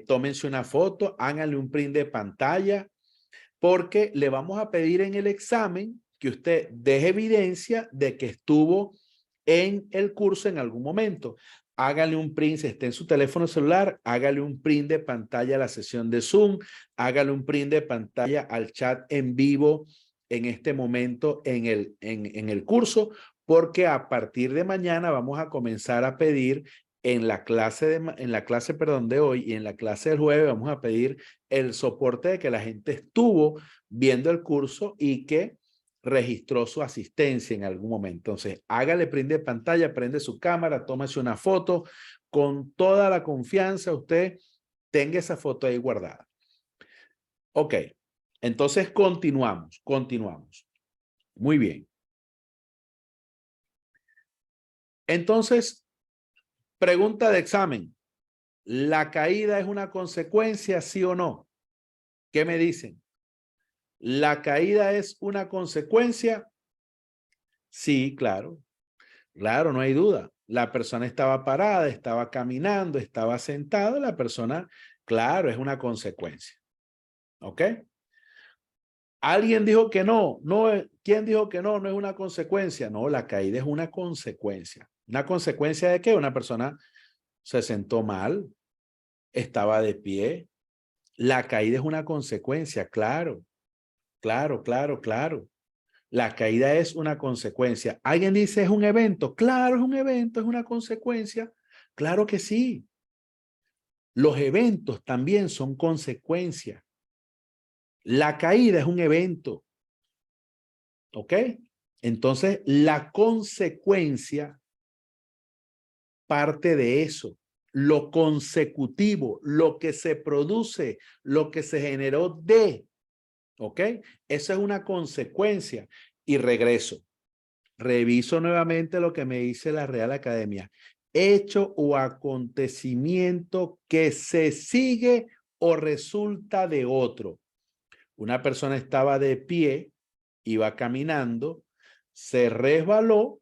[SPEAKER 1] tómense una foto, háganle un print de pantalla, porque le vamos a pedir en el examen que usted deje evidencia de que estuvo en el curso en algún momento. Hágale un print, si está en su teléfono celular, hágale un print de pantalla a la sesión de Zoom, hágale un print de pantalla al chat en vivo en este momento en el curso, porque a partir de mañana vamos a comenzar a pedir en la clase de hoy y en la clase del jueves vamos a pedir el soporte de que la gente estuvo viendo el curso y que registró su asistencia en algún momento. Entonces, hágale print de pantalla, prende su cámara, tómese una foto. Con toda la confianza, usted tenga esa foto ahí guardada. Ok, entonces continuamos. Muy bien. Entonces, pregunta de examen. ¿La caída es una consecuencia, sí o no? ¿Qué me dicen? ¿La caída es una consecuencia? Sí, claro. Claro, no hay duda. La persona estaba parada, estaba caminando, estaba sentada. La persona, claro, es una consecuencia. ¿Ok? Alguien dijo que no. ¿Quién dijo que no? No es una consecuencia. No, la caída es una consecuencia. ¿Una consecuencia de qué? Una persona se sentó mal, estaba de pie. La caída es una consecuencia, claro. Claro. La caída es una consecuencia. ¿Alguien dice es un evento? Claro, es un evento, es una consecuencia. Claro que sí. Los eventos también son consecuencias. La caída es un evento. ¿Ok? Entonces, la consecuencia parte de eso. Lo consecutivo, lo que se produce, lo que se generó de. ¿Ok? Esa es una consecuencia. Y regreso. Reviso nuevamente lo que me dice la Real Academia. Hecho o acontecimiento que se sigue o resulta de otro. Una persona estaba de pie, iba caminando, se resbaló,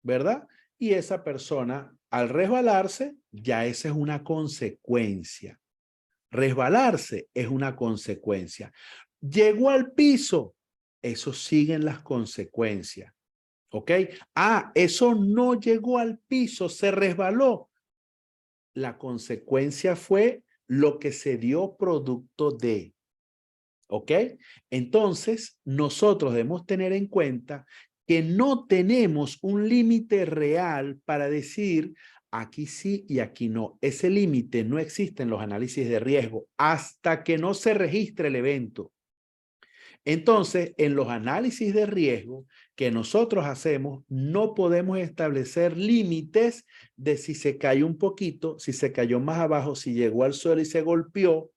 [SPEAKER 1] ¿verdad? Y esa persona, al resbalarse, ya esa es una consecuencia. Resbalarse es una consecuencia. Llegó al piso, eso siguen las consecuencias. ¿Ok? Ah, eso no llegó al piso, se resbaló. La consecuencia fue lo que se dio producto de. ¿Ok? Entonces, nosotros debemos tener en cuenta que no tenemos un límite real para decir aquí sí y aquí no. Ese límite no existe en los análisis de riesgo hasta que no se registre el evento. Entonces, en los análisis de riesgo que nosotros hacemos, no podemos establecer límites de si se cayó un poquito, si se cayó más abajo, si llegó al suelo y se golpeó.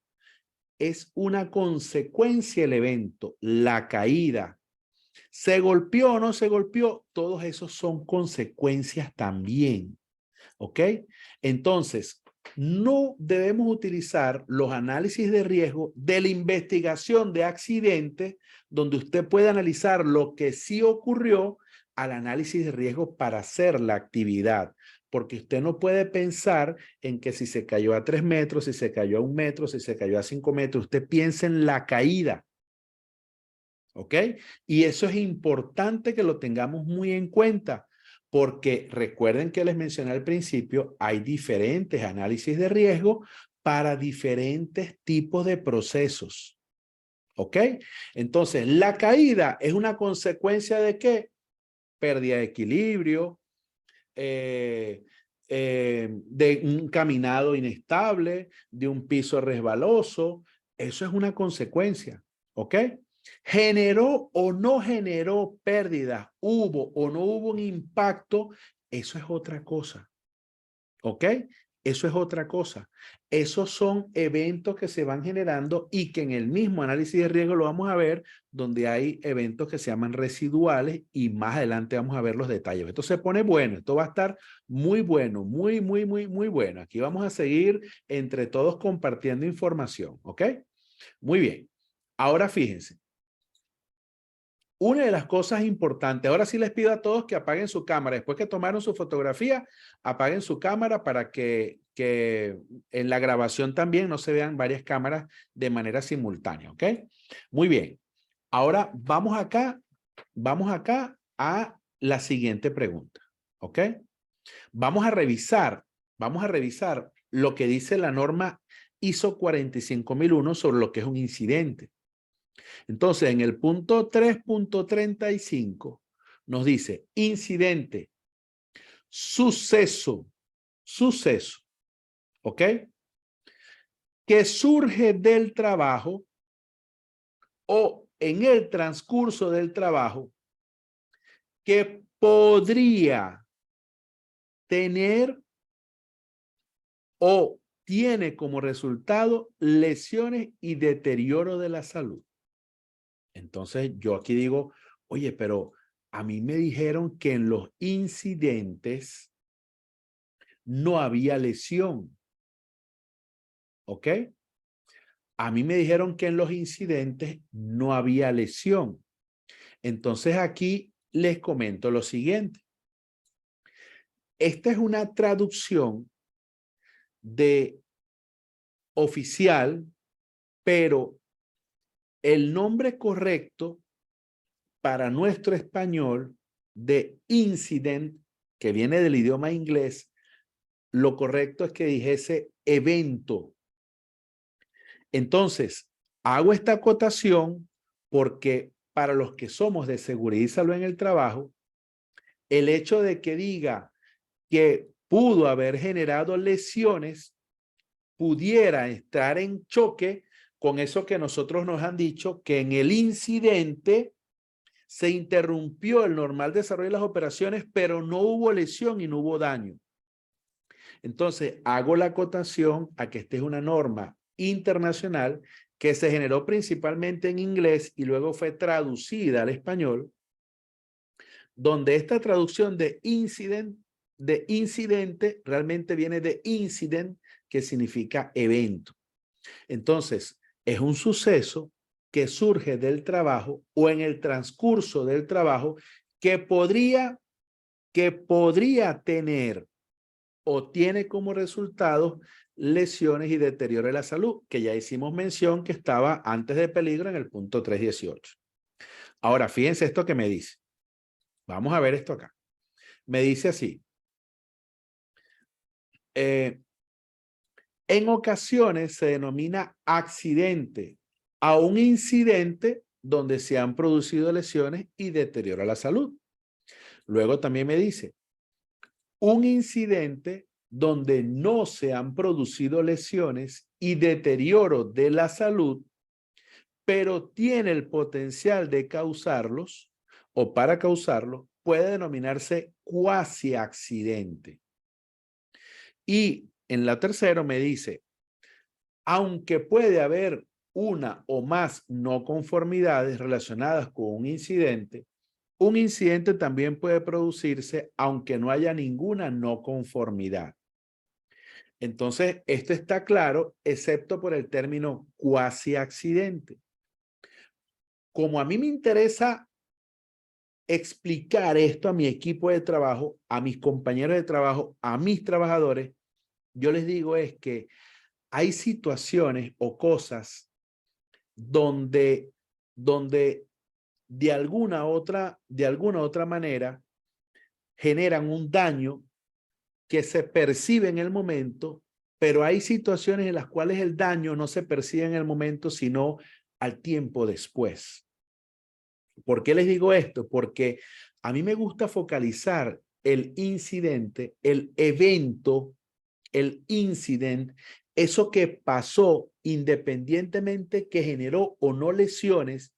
[SPEAKER 1] Es una consecuencia el evento, la caída. ¿Se golpeó o no se golpeó? Todos esos son consecuencias también. ¿Ok? Entonces, no debemos utilizar los análisis de riesgo de la investigación de accidentes, donde usted puede analizar lo que sí ocurrió al análisis de riesgo para hacer la actividad. Porque usted no puede pensar en que si se cayó a 3 metros, si se cayó a 1 metro, si se cayó a 5 metros, usted piensa en la caída. ¿Ok? Y eso es importante que lo tengamos muy en cuenta, porque recuerden que les mencioné al principio, hay diferentes análisis de riesgo para diferentes tipos de procesos. ¿Ok? Entonces, la caída es una consecuencia de ¿qué? Pérdida de equilibrio, de un caminado inestable, de un piso resbaloso. Eso es una consecuencia. ¿Ok? ¿Generó o no generó pérdidas? ¿Hubo o no hubo un impacto? Eso es otra cosa. ¿Ok? Eso es otra cosa. Esos son eventos que se van generando y que en el mismo análisis de riesgo lo vamos a ver, donde hay eventos que se llaman residuales y más adelante vamos a ver los detalles. Esto se pone bueno, esto va a estar muy bueno, muy bueno. Aquí vamos a seguir entre todos compartiendo información, ¿ok? Muy bien. Ahora fíjense. Una de las cosas importantes, ahora sí les pido a todos que apaguen su cámara. Después que tomaron su fotografía, apaguen su cámara para que en la grabación también no se vean varias cámaras de manera simultánea, ¿ok? Muy bien. Ahora vamos acá a la siguiente pregunta, ¿ok? Vamos a revisar lo que dice la norma ISO 45001 sobre lo que es un incidente. Entonces, en el punto 3.35 nos dice incidente, suceso, ¿ok? Que surge del trabajo o en el transcurso del trabajo que podría tener o tiene como resultado lesiones y deterioro de la salud. Entonces yo aquí digo, oye, pero a mí me dijeron que en los incidentes no había lesión. ¿Ok? A mí me dijeron que en los incidentes no había lesión. Entonces aquí les comento lo siguiente. Esta es una traducción de oficial, pero el nombre correcto para nuestro español de incident, que viene del idioma inglés, lo correcto es que dijese evento. Entonces, hago esta acotación porque para los que somos de seguridad y salud en el trabajo, el hecho de que diga que pudo haber generado lesiones pudiera estar en choque con eso que nosotros nos han dicho, que en el incidente se interrumpió el normal desarrollo de las operaciones, pero no hubo lesión y no hubo daño. Entonces, hago la acotación a que esta es una norma internacional que se generó principalmente en inglés y luego fue traducida al español, donde esta traducción de incidente realmente viene de incident, que significa evento. Entonces, es un suceso que surge del trabajo o en el transcurso del trabajo que podría tener o tiene como resultado lesiones y deterioro de la salud, que ya hicimos mención que estaba antes de peligro en el punto 318. Ahora, fíjense esto que me dice. Vamos a ver esto acá. Me dice así. En ocasiones se denomina accidente a un incidente donde se han producido lesiones y deterioro a la salud. Luego también me dice, un incidente donde no se han producido lesiones y deterioro de la salud, pero tiene el potencial de causarlos o para causarlos, puede denominarse cuasi accidente. Y en la tercera me dice, aunque puede haber una o más no conformidades relacionadas con un incidente también puede producirse aunque no haya ninguna no conformidad. Entonces, esto está claro, excepto por el término cuasi accidente. Como a mí me interesa explicar esto a mi equipo de trabajo, a mis compañeros de trabajo, a mis trabajadores, yo les digo es que hay situaciones o cosas donde de alguna otra manera generan un daño que se percibe en el momento, pero hay situaciones en las cuales el daño no se percibe en el momento, sino al tiempo después. ¿Por qué les digo esto? Porque a mí me gusta focalizar el incidente, el evento, el incident, eso que pasó independientemente que generó o no lesiones,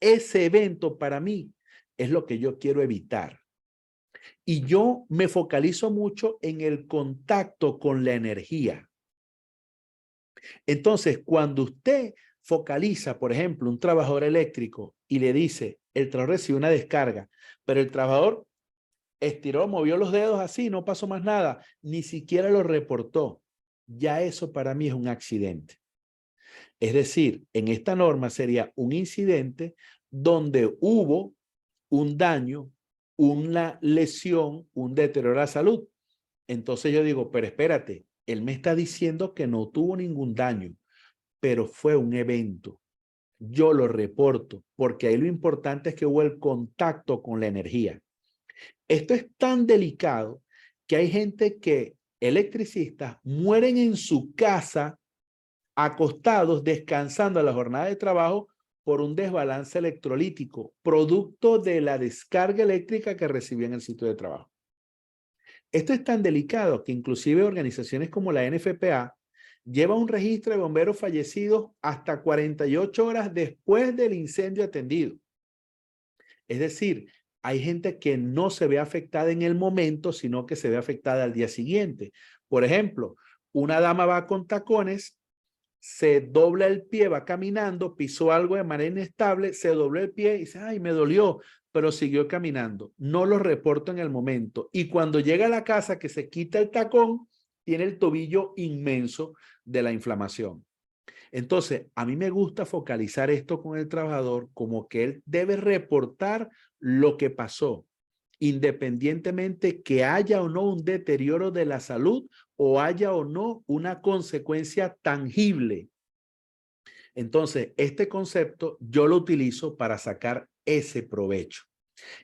[SPEAKER 1] ese evento para mí es lo que yo quiero evitar. Y yo me focalizo mucho en el contacto con la energía. Entonces, cuando usted focaliza, por ejemplo, un trabajador eléctrico y le dice, el trabajador recibe una descarga, pero el trabajador estiró, movió los dedos así, no pasó más nada, ni siquiera lo reportó. Ya eso para mí es un accidente. Es decir, en esta norma sería un incidente donde hubo un daño, una lesión, un deterioro a la salud. Entonces yo digo, pero espérate, él me está diciendo que no tuvo ningún daño, pero fue un evento. Yo lo reporto porque ahí lo importante es que hubo el contacto con la energía. Esto es tan delicado que hay gente que, electricistas, mueren en su casa acostados, descansando a la jornada de trabajo por un desbalance electrolítico, producto de la descarga eléctrica que recibió en el sitio de trabajo. Esto es tan delicado que inclusive organizaciones como la NFPA lleva un registro de bomberos fallecidos hasta 48 horas después del incendio atendido. Es decir, hay gente que no se ve afectada en el momento, sino que se ve afectada al día siguiente. Por ejemplo, una dama va con tacones, se dobla el pie, va caminando, pisó algo de manera inestable, se dobló el pie y dice, ay, me dolió, pero siguió caminando. No lo reporto en el momento. Y cuando llega a la casa que se quita el tacón, tiene el tobillo inmenso de la inflamación. Entonces, a mí me gusta focalizar esto con el trabajador como que él debe reportar lo que pasó, independientemente que haya o no un deterioro de la salud o haya o no una consecuencia tangible. Entonces, este concepto yo lo utilizo para sacar ese provecho.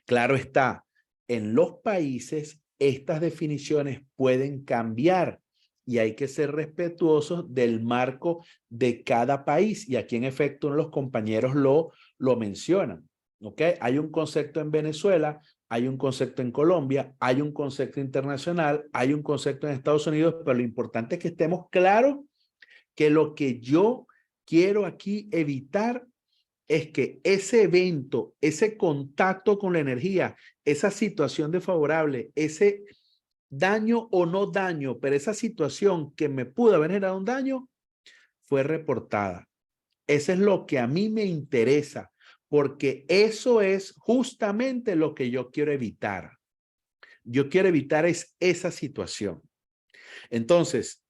[SPEAKER 1] Claro está, en los países estas definiciones pueden cambiar y hay que ser respetuosos del marco de cada país. Y aquí en efecto los compañeros lo mencionan. ¿Ok? Hay un concepto en Venezuela, hay un concepto en Colombia, hay un concepto internacional, hay un concepto en Estados Unidos, pero lo importante es que estemos claros que lo que yo quiero aquí evitar es que ese evento, ese contacto con la energía, esa situación desfavorable, ese daño o no daño, pero esa situación que me pudo haber generado un daño, fue reportada. Eso es lo que a mí me interesa, porque eso es justamente lo que yo quiero evitar. Yo quiero evitar esa situación. Entonces,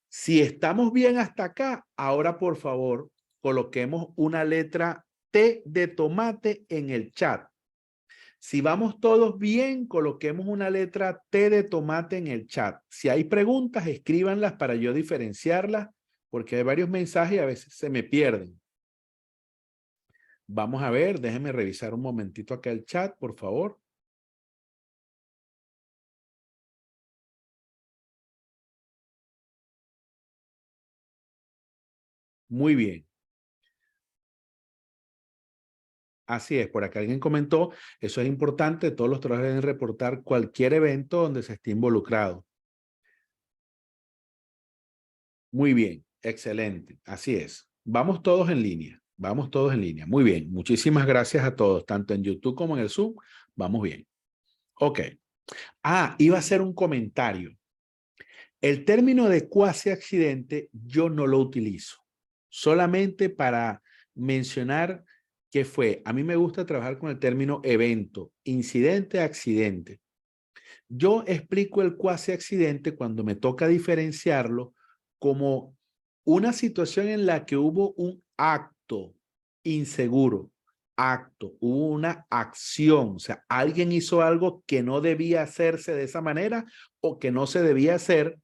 [SPEAKER 1] si estamos bien hasta acá, ahora por favor, coloquemos una letra T de tomate en el chat. Si vamos todos bien, coloquemos una letra T de tomate en el chat. Si hay preguntas, escríbanlas para yo diferenciarlas, porque hay varios mensajes y a veces se me pierden. Vamos a ver, déjenme revisar un momentito acá el chat, por favor. Muy bien. Así es, por acá alguien comentó, eso es importante, todos los trabajadores deben reportar cualquier evento donde se esté involucrado. Muy bien, excelente, así es. Vamos todos en línea, vamos todos en línea. Muy bien, muchísimas gracias a todos, tanto en YouTube como en el Zoom. Vamos bien. Ok. Iba a hacer un comentario. El término de cuasi accidente yo no lo utilizo, solamente para mencionar que a mí me gusta trabajar con el término evento, incidente, accidente. Yo explico el cuasi accidente cuando me toca diferenciarlo como una situación en la que hubo un acto inseguro, hubo una acción, o sea, alguien hizo algo que no debía hacerse de esa manera o que no se debía hacer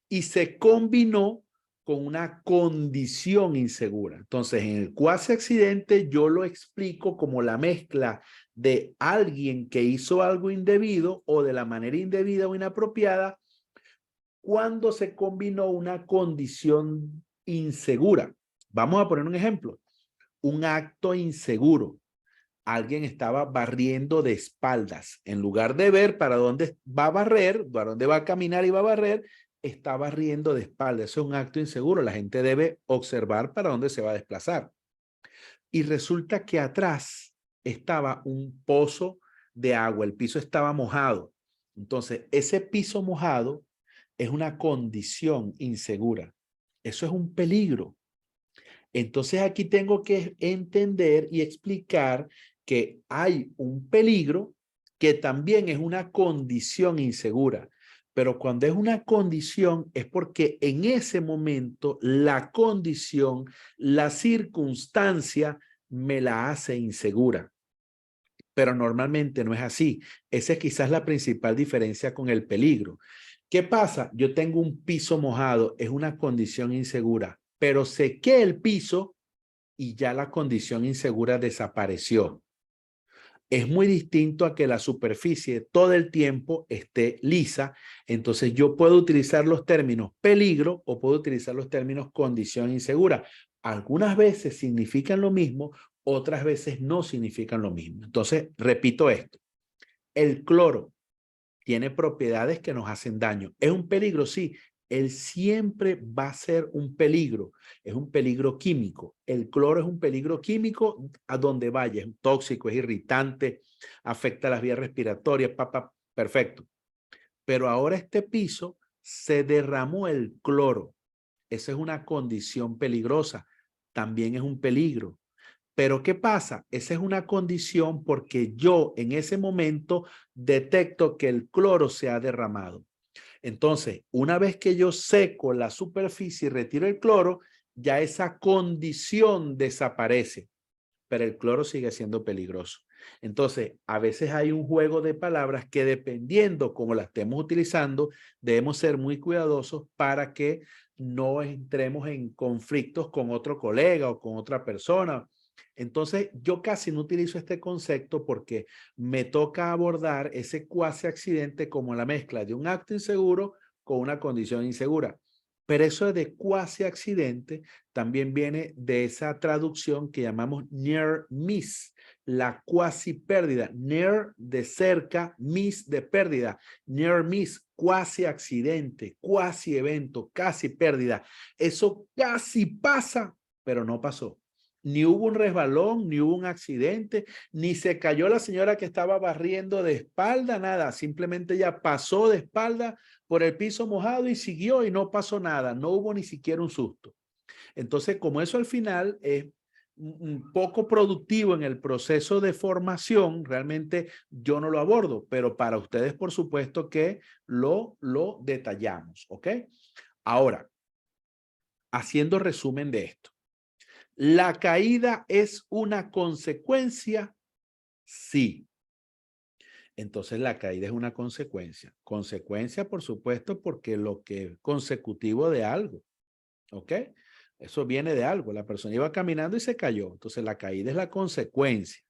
[SPEAKER 1] y se combinó con una condición insegura. Entonces, en el cuasi accidente yo lo explico como la mezcla de alguien que hizo algo indebido o de la manera indebida o inapropiada cuando se combinó una condición insegura. Vamos a poner un ejemplo. Un acto inseguro. Alguien estaba barriendo de espaldas. En lugar de ver para dónde va a barrer, para dónde va a caminar y va a barrer, está barriendo de espaldas. Eso es un acto inseguro. La gente debe observar para dónde se va a desplazar. Y resulta que atrás estaba un pozo de agua. El piso estaba mojado. Entonces, ese piso mojado es una condición insegura. Eso es un peligro. Entonces, aquí tengo que entender y explicar que hay un peligro que también es una condición insegura. Pero cuando es una condición es porque en ese momento la condición, la circunstancia me la hace insegura. Pero normalmente no es así. Esa es quizás la principal diferencia con el peligro. ¿Qué pasa? Yo tengo un piso mojado, es una condición insegura, pero sequé el piso y ya la condición insegura desapareció. Es muy distinto a que la superficie todo el tiempo esté lisa. Entonces yo puedo utilizar los términos peligro o puedo utilizar los términos condición insegura. Algunas veces significan lo mismo, otras veces no significan lo mismo. Entonces, repito esto. El cloro tiene propiedades que nos hacen daño. ¿Es un peligro? Sí. Él siempre va a ser un peligro. Es un peligro químico. El cloro es un peligro químico a donde vaya. Es tóxico, es irritante, afecta las vías respiratorias. Perfecto. Pero ahora este piso se derramó el cloro. Esa es una condición peligrosa. También es un peligro. Pero ¿qué pasa? Esa es una condición porque yo en ese momento detecto que el cloro se ha derramado. Entonces, una vez que yo seco la superficie y retiro el cloro, ya esa condición desaparece, pero el cloro sigue siendo peligroso. Entonces, a veces hay un juego de palabras que dependiendo cómo la estemos utilizando, debemos ser muy cuidadosos para que no entremos en conflictos con otro colega o con otra persona. Entonces, yo casi no utilizo este concepto porque me toca abordar ese cuasi accidente como la mezcla de un acto inseguro con una condición insegura. Pero eso de cuasi accidente también viene de esa traducción que llamamos near miss, la cuasi pérdida. Near de cerca, miss de pérdida. Near miss, cuasi accidente, cuasi evento, casi pérdida. Eso casi pasa, pero no pasó. Ni hubo un resbalón, ni hubo un accidente, ni se cayó la señora que estaba barriendo de espalda, nada. Simplemente ella pasó de espalda por el piso mojado y siguió y no pasó nada. No hubo ni siquiera un susto. Entonces, como eso al final es un poco productivo en el proceso de formación, realmente yo no lo abordo, pero para ustedes, por supuesto que lo detallamos, ¿ok? Ahora, haciendo resumen de esto. ¿La caída es una consecuencia? Sí. Entonces la caída es una consecuencia. Consecuencia, por supuesto, porque lo que es consecutivo de algo. ¿Ok? Eso viene de algo. La persona iba caminando y se cayó. Entonces la caída es la consecuencia.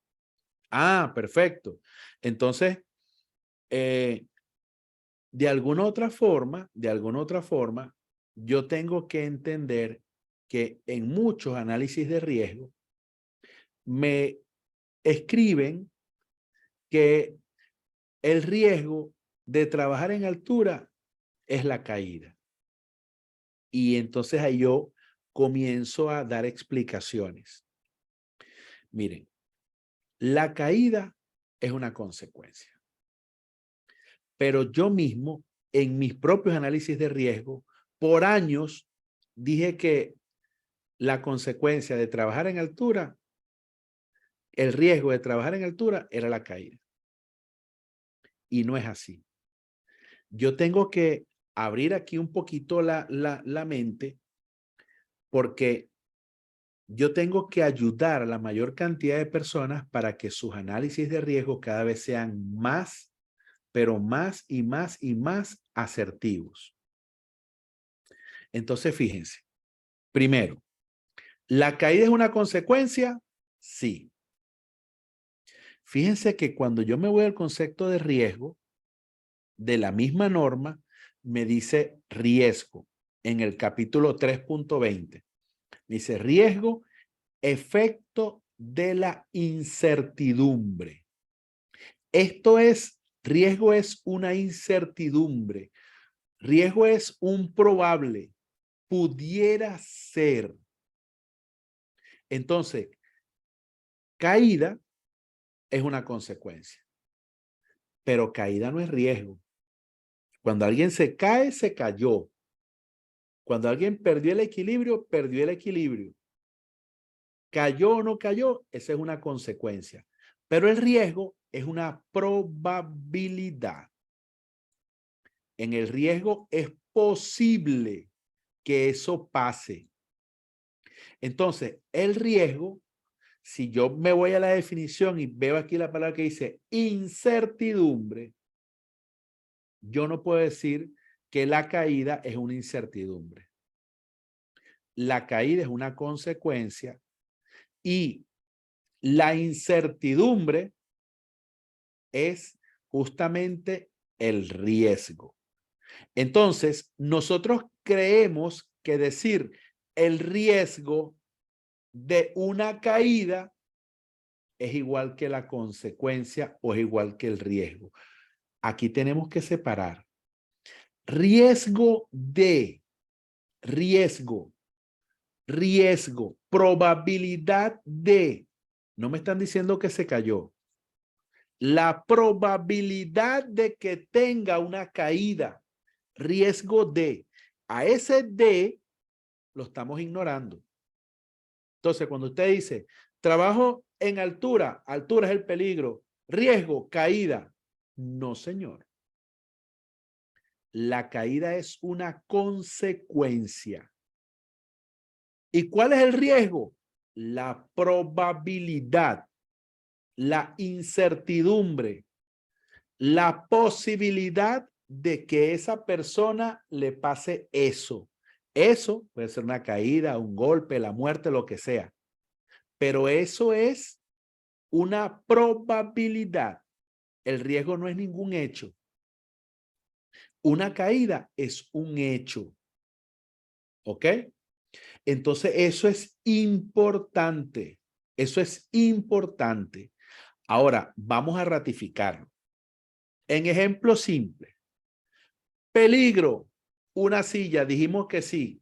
[SPEAKER 1] Ah, perfecto. Entonces, de alguna otra forma, yo tengo que entender que en muchos análisis de riesgo me escriben que el riesgo de trabajar en altura es la caída. Y entonces ahí yo comienzo a dar explicaciones. Miren, la caída es una consecuencia. Pero yo mismo, en mis propios análisis de riesgo, por años dije que la consecuencia de trabajar en altura, el riesgo de trabajar en altura era la caída. Y no es así. Yo tengo que abrir aquí un poquito la mente porque yo tengo que ayudar a la mayor cantidad de personas para que sus análisis de riesgo cada vez sean más, pero más y más y más asertivos. Entonces, fíjense. Primero, ¿la caída es una consecuencia? Sí. Fíjense que cuando yo me voy al concepto de riesgo, de la misma norma, me dice riesgo en el capítulo 3.20. Dice riesgo, efecto de la incertidumbre. Esto es, riesgo es una incertidumbre. Riesgo es un probable. Pudiera ser. Entonces, caída es una consecuencia. Pero caída no es riesgo. Cuando alguien se cae, se cayó. Cuando alguien perdió el equilibrio, perdió el equilibrio. Cayó o no cayó, esa es una consecuencia. Pero el riesgo es una probabilidad. En el riesgo es posible que eso pase. Entonces, el riesgo, si yo me voy a la definición y veo aquí la palabra que dice incertidumbre, yo no puedo decir que la caída es una incertidumbre. La caída es una consecuencia y la incertidumbre es justamente el riesgo. Entonces, nosotros creemos que decir el riesgo de una caída es igual que la consecuencia o es igual que el riesgo. Aquí tenemos que separar riesgo de, riesgo, probabilidad de. No me están diciendo que se cayó. La probabilidad de que tenga una caída, riesgo de. A ese de lo estamos ignorando. Entonces, cuando usted dice, trabajo en altura, altura es el peligro, riesgo, caída. No, señor. La caída es una consecuencia. ¿Y cuál es el riesgo? La probabilidad, la incertidumbre, la posibilidad de que esa persona le pase eso. Eso puede ser una caída, un golpe, la muerte, lo que sea. Pero eso es una probabilidad. El riesgo no es ningún hecho. Una caída es un hecho. ¿Ok? Entonces, eso es importante. Eso es importante. Ahora, vamos a ratificarlo. En ejemplo simple. Peligro. Una silla. Dijimos que sí.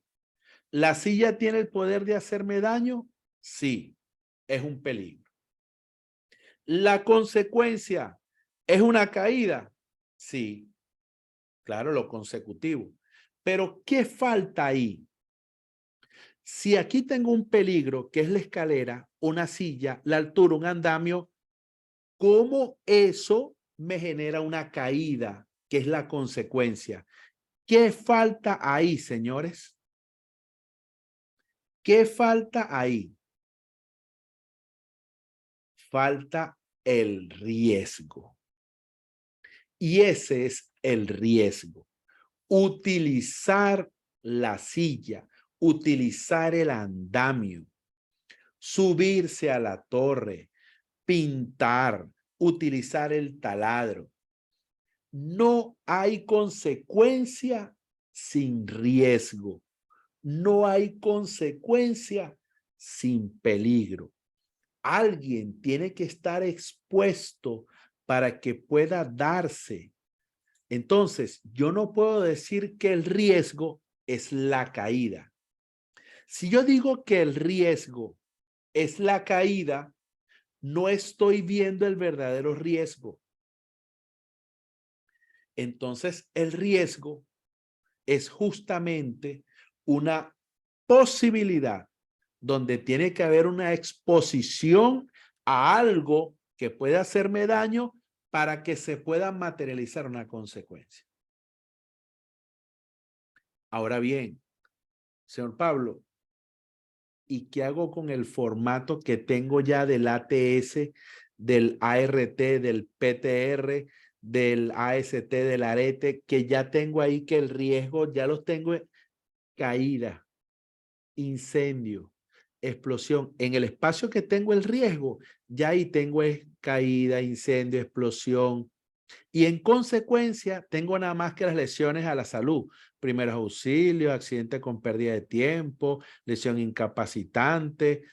[SPEAKER 1] ¿La silla tiene el poder de hacerme daño? Sí. Es un peligro. ¿La consecuencia es una caída? Sí. Claro, lo consecutivo. Pero, ¿qué falta ahí? Si aquí tengo un peligro, que es la escalera, una silla, la altura, un andamio, ¿cómo eso me genera una caída, que es la consecuencia? ¿Qué falta ahí, señores? ¿Qué falta ahí? Falta el riesgo. Y ese es el riesgo. Utilizar la silla, utilizar el andamio, subirse a la torre, pintar, utilizar el taladro. No hay consecuencia sin riesgo. No hay consecuencia sin peligro. Alguien tiene que estar expuesto para que pueda darse. Entonces, yo no puedo decir que el riesgo es la caída. Si yo digo que el riesgo es la caída, no estoy viendo el verdadero riesgo. Entonces, el riesgo es justamente una posibilidad donde tiene que haber una exposición a algo que puede hacerme daño para que se pueda materializar una consecuencia. Ahora bien, señor Pablo, ¿y qué hago con el formato que tengo ya del ATS, del ART, del PTR, del AST, del ARETE, que ya tengo ahí que el riesgo, ya los tengo caída, incendio, explosión? En el espacio que tengo el riesgo, ya ahí tengo caída, incendio, explosión. Y en consecuencia, tengo nada más que las lesiones a la salud. Primeros auxilios, accidente con pérdida de tiempo, lesión incapacitante,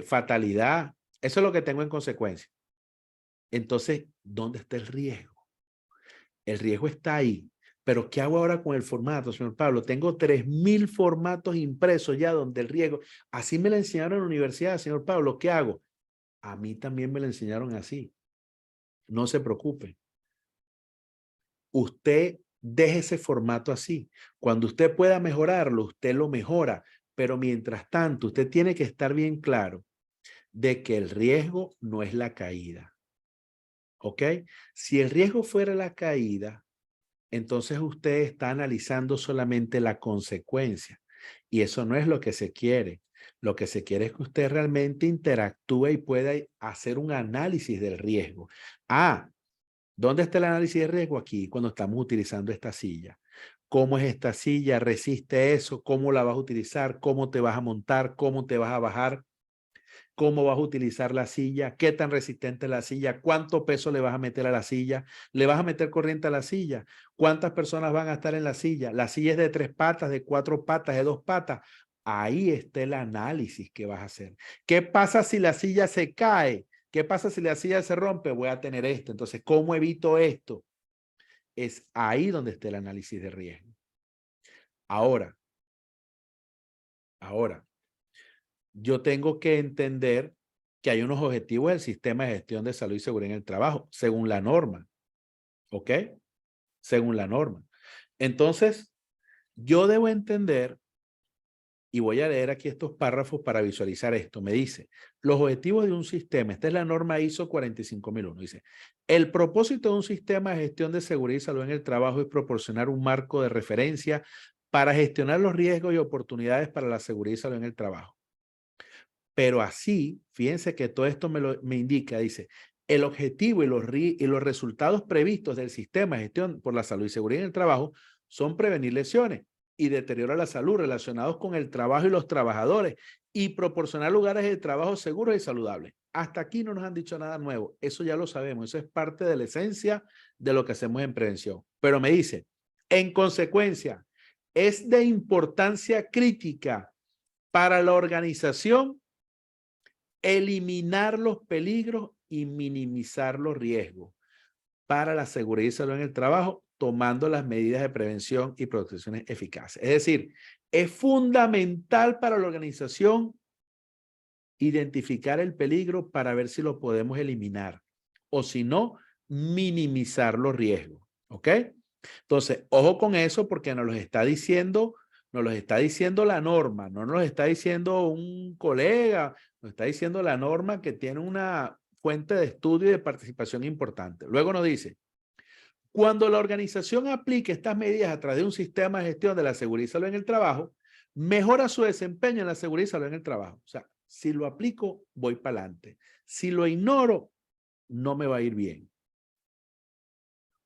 [SPEAKER 1] fatalidad. Eso es lo que tengo en consecuencia. Entonces, ¿dónde está el riesgo? El riesgo está ahí. Pero ¿qué hago ahora con el formato, señor Pablo? Tengo 3000 formatos impresos ya donde el riesgo. Así me lo enseñaron en la universidad, señor Pablo. ¿Qué hago? A mí también me lo enseñaron así. No se preocupe. Usted Deje ese formato así. Cuando usted pueda mejorarlo, usted lo mejora. Pero mientras tanto, usted tiene que estar bien claro de que el riesgo no es la caída. ¿Ok? Si el riesgo fuera la caída, entonces usted está analizando solamente la consecuencia. Y eso no es lo que se quiere. Lo que se quiere es que usted realmente interactúe y pueda hacer un análisis del riesgo. Ah, ¿dónde está el análisis de riesgo? Aquí, cuando estamos utilizando esta silla. ¿Cómo es esta silla? ¿Resiste eso? ¿Cómo la vas a utilizar? ¿Cómo te vas a montar? ¿Cómo te vas a bajar? ¿Cómo vas a utilizar la silla? ¿Qué tan resistente es la silla? ¿Cuánto peso le vas a meter a la silla? ¿Le vas a meter corriente a la silla? ¿Cuántas personas van a estar en la silla? ¿La silla es de 3 patas, de 4 patas, de 2 patas? Ahí está el análisis que vas a hacer. ¿Qué pasa si la silla se cae? ¿Qué pasa si la silla se rompe? Voy a tener esto. Entonces, ¿cómo evito esto? Es ahí donde está el análisis de riesgo. Ahora, yo tengo que entender que hay unos objetivos del sistema de gestión de salud y seguridad en el trabajo, según la norma. ¿Ok? Según la norma. Entonces, yo debo entender, y voy a leer aquí estos párrafos para visualizar esto. Me dice, los objetivos de un sistema, esta es la norma ISO 45001, dice, el propósito de un sistema de gestión de seguridad y salud en el trabajo es proporcionar un marco de referencia para gestionar los riesgos y oportunidades para la seguridad y salud en el trabajo. Pero así, fíjense que todo esto me indica, dice, el objetivo y los resultados previstos del sistema de gestión por la salud y seguridad en el trabajo son prevenir lesiones y deterioro de la salud relacionados con el trabajo y los trabajadores y proporcionar lugares de trabajo seguros y saludables. Hasta aquí no nos han dicho nada nuevo. Eso ya lo sabemos. Eso es parte de la esencia de lo que hacemos en prevención. Pero me dice, en consecuencia, es de importancia crítica para la organización eliminar los peligros y minimizar los riesgos para la seguridad y salud en el trabajo, tomando las medidas de prevención y protecciones eficaces. Es decir, es fundamental para la organización identificar el peligro para ver si lo podemos eliminar o si no, minimizar los riesgos. ¿Ok? Entonces, ojo con eso porque nos lo está diciendo la norma, no nos lo está diciendo un colega, nos está diciendo la norma que tiene una fuente de estudio y de participación importante. Luego nos dice, cuando la organización aplique estas medidas a través de un sistema de gestión de la seguridad y salud en el trabajo, mejora su desempeño en la seguridad y salud en el trabajo. O sea, si lo aplico, voy para adelante. Si lo ignoro, no me va a ir bien.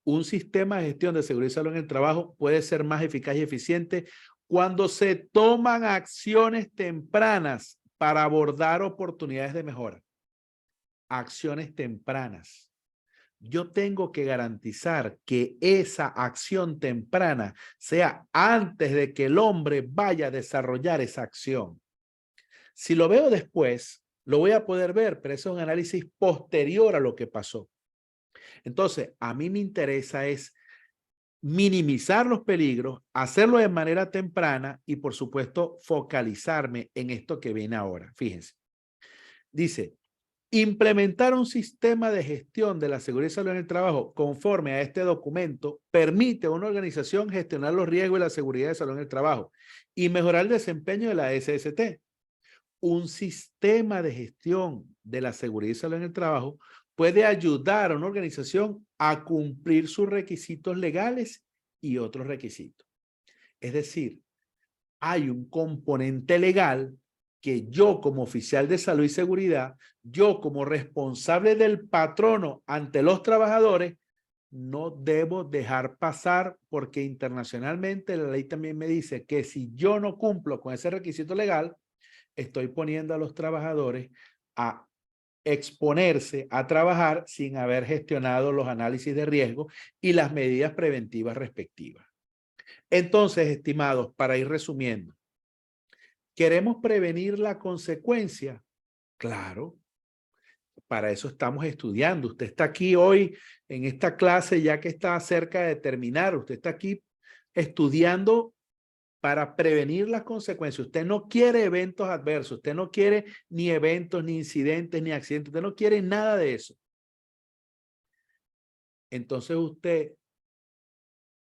[SPEAKER 1] Un sistema de gestión de seguridad y salud en el trabajo puede ser más eficaz y eficiente cuando se toman acciones tempranas para abordar oportunidades de mejora. Acciones tempranas. Yo tengo que garantizar que esa acción temprana sea antes de que el hombre vaya a desarrollar esa acción. Si lo veo después, lo voy a poder ver, pero eso es un análisis posterior a lo que pasó. Entonces, a mí me interesa es minimizar los peligros, hacerlo de manera temprana y, por supuesto, focalizarme en esto que viene ahora. Fíjense. Dice, implementar un sistema de gestión de la seguridad y salud en el trabajo conforme a este documento permite a una organización gestionar los riesgos y la seguridad de salud en el trabajo y mejorar el desempeño de la SST. Un sistema de gestión de la seguridad y salud en el trabajo puede ayudar a una organización a cumplir sus requisitos legales y otros requisitos. Es decir, hay un componente legal que yo como oficial de salud y seguridad, yo como responsable del patrono ante los trabajadores, no debo dejar pasar porque internacionalmente la ley también me dice que si yo no cumplo con ese requisito legal, estoy poniendo a los trabajadores a exponerse a trabajar sin haber gestionado los análisis de riesgo y las medidas preventivas respectivas. Entonces, estimados, para ir resumiendo, ¿queremos prevenir la consecuencia? Claro, para eso estamos estudiando. Usted está aquí hoy en esta clase ya que está cerca de terminar. Usted está aquí estudiando para prevenir las consecuencias. Usted no quiere eventos adversos, usted no quiere ni eventos, ni incidentes, ni accidentes, usted no quiere nada de eso. Entonces usted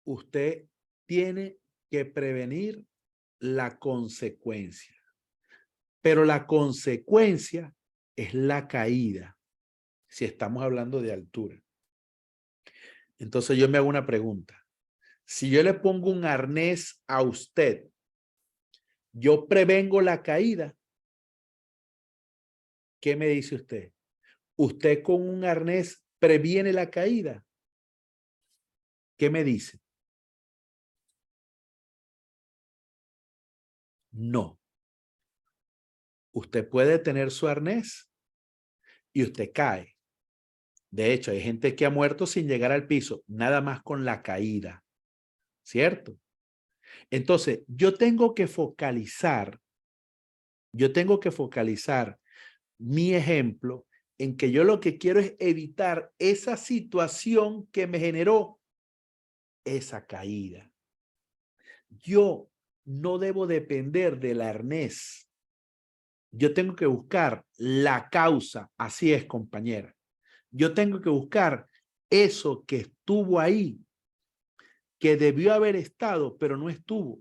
[SPEAKER 1] usted tiene que prevenir la consecuencia. Pero la consecuencia es la caída, si estamos hablando de altura. Entonces yo me hago una pregunta. Si yo le pongo un arnés a usted, ¿yo prevengo la caída? ¿Qué me dice usted? ¿Usted con un arnés previene la caída? ¿Qué me dice? No. Usted puede tener su arnés y usted cae. De hecho, hay gente que ha muerto sin llegar al piso, nada más con la caída, ¿cierto? Entonces, yo tengo que focalizar mi ejemplo en que yo lo que quiero es evitar esa situación que me generó esa caída. Yo no debo depender del arnés. Yo tengo que buscar la causa. Así es, compañera. Yo tengo que buscar eso que estuvo ahí, que debió haber estado, pero no estuvo.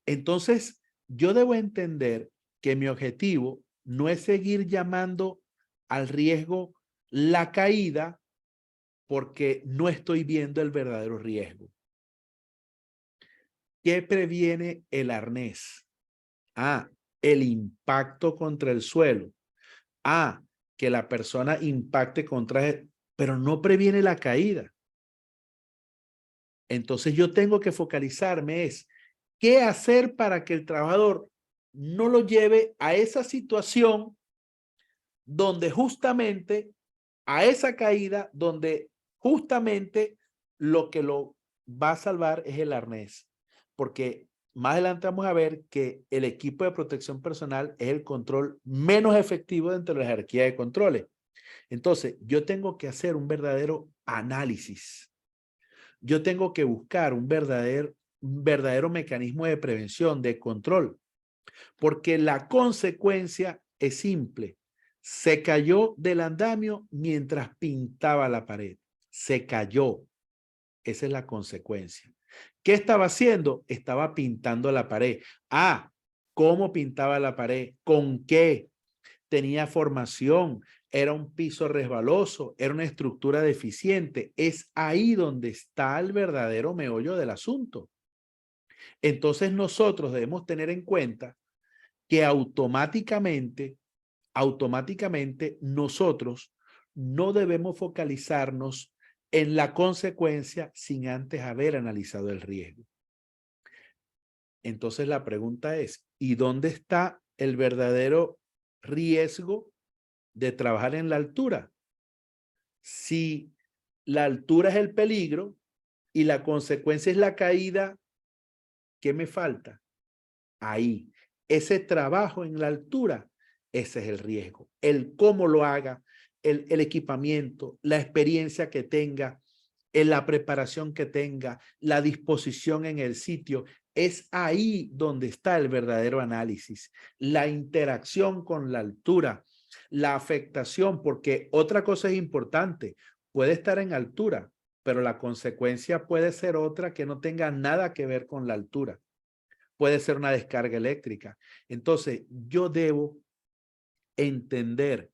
[SPEAKER 1] Entonces, yo debo entender que mi objetivo no es seguir llamando al riesgo la caída porque no estoy viendo el verdadero riesgo. ¿Qué previene el arnés? El impacto contra el suelo. Que la persona impacte contra él, pero no previene la caída. Entonces yo tengo que focalizarme es qué hacer para que el trabajador no lo lleve a esa situación donde justamente a esa caída donde justamente lo que lo va a salvar es el arnés. Porque más adelante vamos a ver que el equipo de protección personal es el control menos efectivo dentro de la jerarquía de controles. Entonces, yo tengo que hacer un verdadero análisis. Yo tengo que buscar un verdadero mecanismo de prevención, de control, porque la consecuencia es simple. Se cayó del andamio mientras pintaba la pared. Se cayó. Esa es la consecuencia. ¿Qué estaba haciendo? Estaba pintando la pared. ¿Cómo pintaba la pared? ¿Con qué? Tenía formación, era un piso resbaloso, era una estructura deficiente. Es ahí donde está el verdadero meollo del asunto. Entonces nosotros debemos tener en cuenta que automáticamente nosotros no debemos focalizarnos en la consecuencia sin antes haber analizado el riesgo. Entonces la pregunta es, ¿y dónde está el verdadero riesgo de trabajar en la altura? Si la altura es el peligro y la consecuencia es la caída, ¿qué me falta? Ahí, ese trabajo en la altura, ese es el riesgo. El cómo lo haga, el equipamiento, la experiencia que tenga, la preparación que tenga, la disposición en el sitio, es ahí donde está el verdadero análisis. La interacción con la altura, la afectación, porque otra cosa es importante, puede estar en altura, pero la consecuencia puede ser otra que no tenga nada que ver con la altura. Puede ser una descarga eléctrica. Entonces, yo debo entender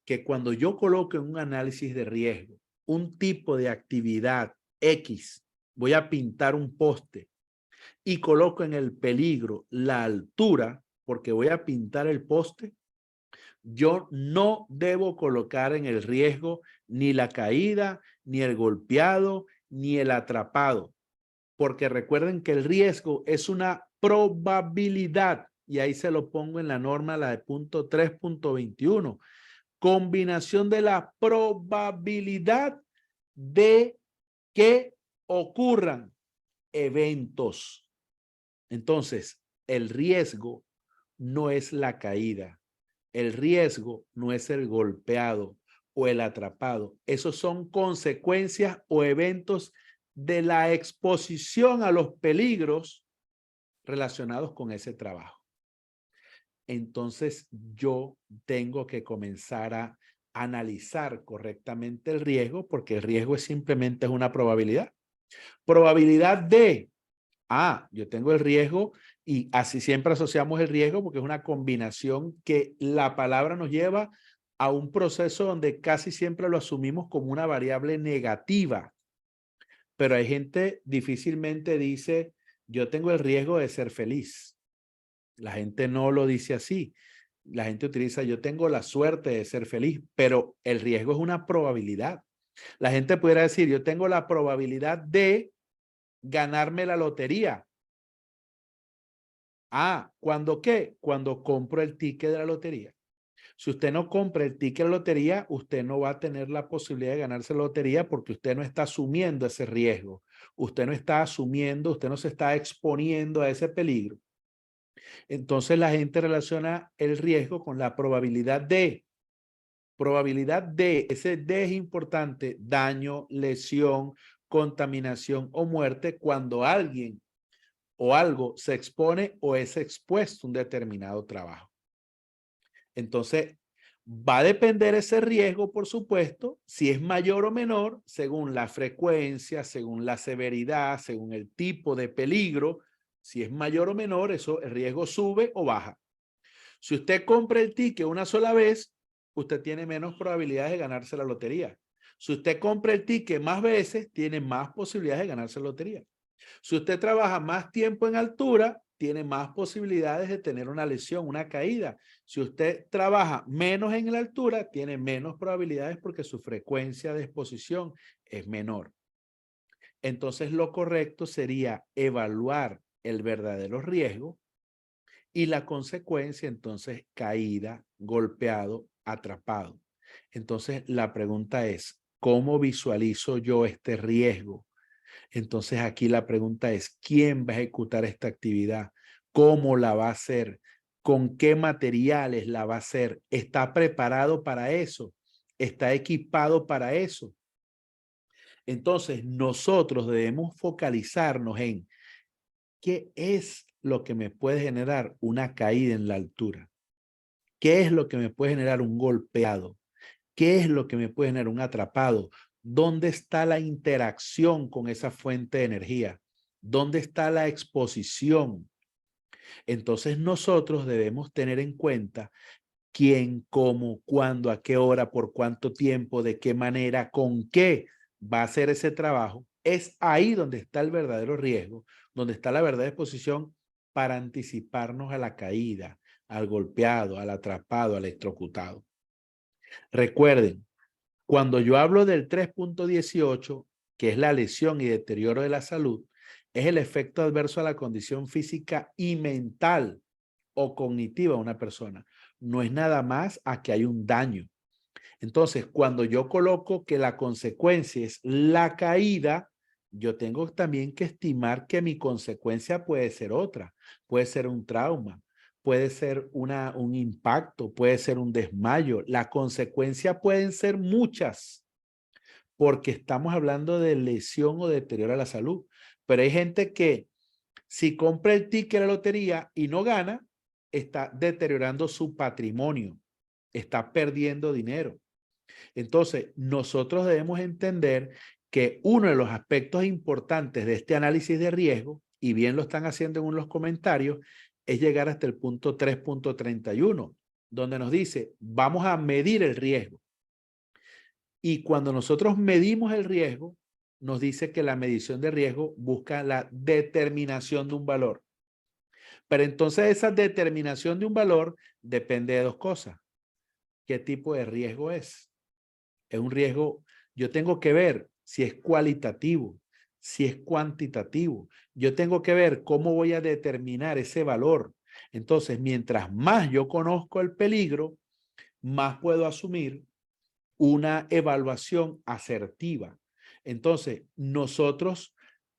[SPEAKER 1] que cuando yo coloco en un análisis de riesgo un tipo de actividad X, voy a pintar un poste y coloco en el peligro la altura porque voy a pintar el poste, yo no debo colocar en el riesgo ni la caída, ni el golpeado, ni el atrapado. Porque recuerden que el riesgo es una probabilidad y ahí se lo pongo en la norma, la de punto 3.21. Combinación de la probabilidad de que ocurran eventos. Entonces, el riesgo no es la caída. El riesgo no es el golpeado o el atrapado. Esos son consecuencias o eventos de la exposición a los peligros relacionados con ese trabajo. Entonces, yo tengo que comenzar a analizar correctamente el riesgo porque el riesgo es simplemente una probabilidad. Probabilidad de, yo tengo el riesgo y así siempre asociamos el riesgo porque es una combinación que la palabra nos lleva a un proceso donde casi siempre lo asumimos como una variable negativa. Pero hay gente difícilmente dice, yo tengo el riesgo de ser feliz. La gente no lo dice así. La gente utiliza, yo tengo la suerte de ser feliz, pero el riesgo es una probabilidad. La gente pudiera decir, yo tengo la probabilidad de ganarme la lotería. ¿Cuándo qué? Cuando compro el ticket de la lotería. Si usted no compra el ticket de la lotería, usted no va a tener la posibilidad de ganarse la lotería porque usted no está asumiendo ese riesgo. Usted no está asumiendo, usted no se está exponiendo a ese peligro. Entonces la gente relaciona el riesgo con la probabilidad de. Probabilidad de, ese de es importante, daño, lesión, contaminación o muerte cuando alguien o algo se expone o es expuesto a un determinado trabajo. Entonces, va a depender ese riesgo, por supuesto, si es mayor o menor, según la frecuencia, según la severidad, según el tipo de peligro. Si es mayor o menor, el riesgo sube o baja. Si usted compra el ticket una sola vez, usted tiene menos probabilidades de ganarse la lotería. Si usted compra el ticket más veces, tiene más posibilidades de ganarse la lotería. Si usted trabaja más tiempo en altura, tiene más posibilidades de tener una lesión, una caída. Si usted trabaja menos en la altura, tiene menos probabilidades porque su frecuencia de exposición es menor. Entonces, lo correcto sería evaluar el verdadero riesgo y la consecuencia, entonces, caída, golpeado, atrapado. Entonces, la pregunta es, ¿cómo visualizo yo este riesgo? Entonces aquí la pregunta es, ¿quién va a ejecutar esta actividad? ¿Cómo la va a hacer? ¿Con qué materiales la va a hacer? ¿Está preparado para eso? ¿Está equipado para eso? Entonces nosotros debemos focalizarnos en qué es lo que me puede generar una caída en la altura. ¿Qué es lo que me puede generar un golpeado? ¿Qué es lo que me puede generar un atrapado? ¿Dónde está la interacción con esa fuente de energía? ¿Dónde está la exposición? Entonces nosotros debemos tener en cuenta quién, cómo, cuándo, a qué hora, por cuánto tiempo, de qué manera, con qué va a hacer ese trabajo. Es ahí donde está el verdadero riesgo, donde está la verdadera exposición para anticiparnos a la caída, al golpeado, al atrapado, al electrocutado. Recuerden, cuando yo hablo del 3.18, que es la lesión y deterioro de la salud, es el efecto adverso a la condición física y mental o cognitiva de una persona. No es nada más a que hay un daño. Entonces, cuando yo coloco que la consecuencia es la caída, yo tengo también que estimar que mi consecuencia puede ser otra. Puede ser un trauma, puede ser un impacto, puede ser un desmayo. La consecuencia pueden ser muchas porque estamos hablando de lesión o deterioro a la salud. Pero hay gente que si compra el ticket de la lotería y no gana, está deteriorando su patrimonio, está perdiendo dinero. Entonces, nosotros debemos entender que uno de los aspectos importantes de este análisis de riesgo, y bien lo están haciendo en los comentarios, es llegar hasta el punto 3.31, donde nos dice, vamos a medir el riesgo. Y cuando nosotros medimos el riesgo, nos dice que la medición de riesgo busca la determinación de un valor. Pero entonces esa determinación de un valor depende de dos cosas. ¿Qué tipo de riesgo es? Es un riesgo, yo tengo que ver si es cualitativo, si es cuantitativo. Yo tengo que ver cómo voy a determinar ese valor. Entonces, mientras más yo conozco el peligro, más puedo asumir una evaluación asertiva. Entonces, nosotros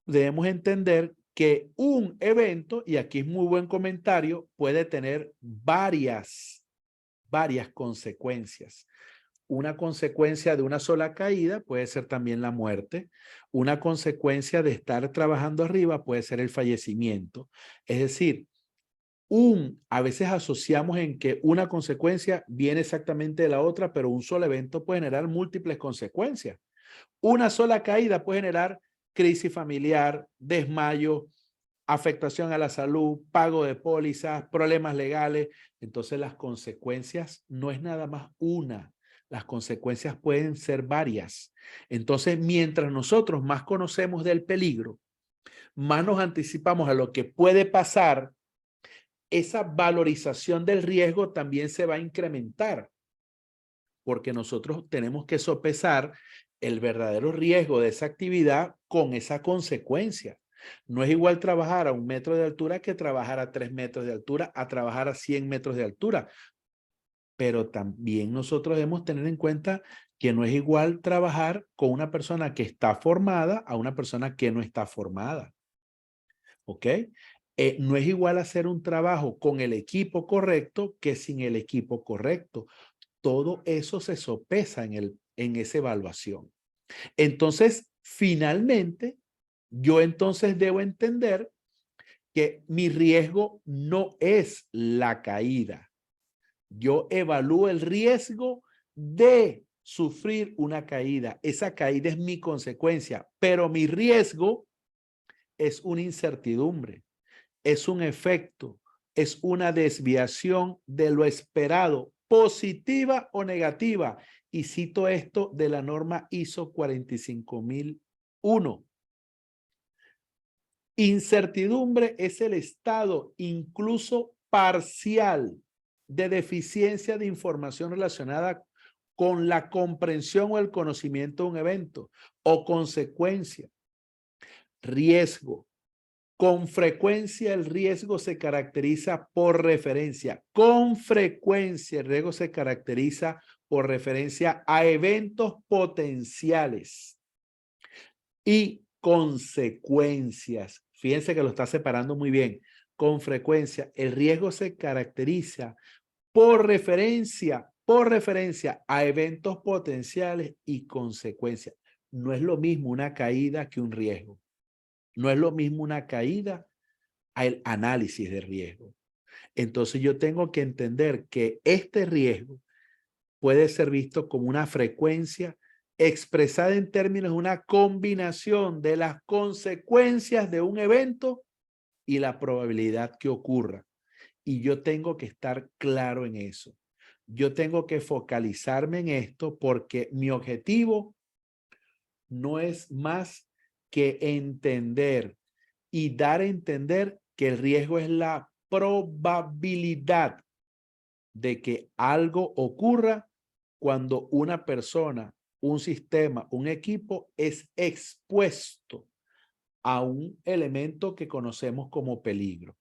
[SPEAKER 1] debemos entender que un evento, y aquí es muy buen comentario, puede tener varias consecuencias. Una consecuencia de una sola caída puede ser también la muerte. Una consecuencia de estar trabajando arriba puede ser el fallecimiento. Es decir, a veces asociamos en que una consecuencia viene exactamente de la otra, pero un solo evento puede generar múltiples consecuencias. Una sola caída puede generar crisis familiar, desmayo, afectación a la salud, pago de pólizas, problemas legales. Entonces las consecuencias no es nada más una, las consecuencias pueden ser varias. Entonces, mientras nosotros más conocemos del peligro, más nos anticipamos a lo que puede pasar, esa valorización del riesgo también se va a incrementar, porque nosotros tenemos que sopesar el verdadero riesgo de esa actividad con esa consecuencia. No es igual trabajar a 1 metro de altura que trabajar a 3 metros de altura, a trabajar a 100 metros de altura. Pero también nosotros debemos tener en cuenta que no es igual trabajar con una persona que está formada a una persona que no está formada. ¿Ok? No es igual hacer un trabajo con el equipo correcto que sin el equipo correcto. Todo eso se sopesa en esa evaluación. Entonces, finalmente, yo entonces debo entender que mi riesgo no es la caída. Yo evalúo el riesgo de sufrir una caída. Esa caída es mi consecuencia, pero mi riesgo es una incertidumbre, es un efecto, es una desviación de lo esperado, positiva o negativa. Y cito esto de la norma ISO 45001. Incertidumbre es el estado, incluso parcial, de deficiencia de información relacionada con la comprensión o el conocimiento de un evento o consecuencia. Riesgo. Con frecuencia el riesgo se caracteriza por referencia. Con frecuencia el riesgo se caracteriza por referencia a eventos potenciales y consecuencias. Fíjense que lo está separando muy bien. Con frecuencia el riesgo se caracteriza por referencia a eventos potenciales y consecuencias. No es lo mismo una caída que un riesgo. No es lo mismo una caída al análisis de riesgo. Entonces yo tengo que entender que este riesgo puede ser visto como una frecuencia expresada en términos de una combinación de las consecuencias de un evento y la probabilidad que ocurra. Y yo tengo que estar claro en eso. Yo tengo que focalizarme en esto porque mi objetivo no es más que entender y dar a entender que el riesgo es la probabilidad de que algo ocurra cuando una persona, un sistema, un equipo es expuesto a un elemento que conocemos como peligro.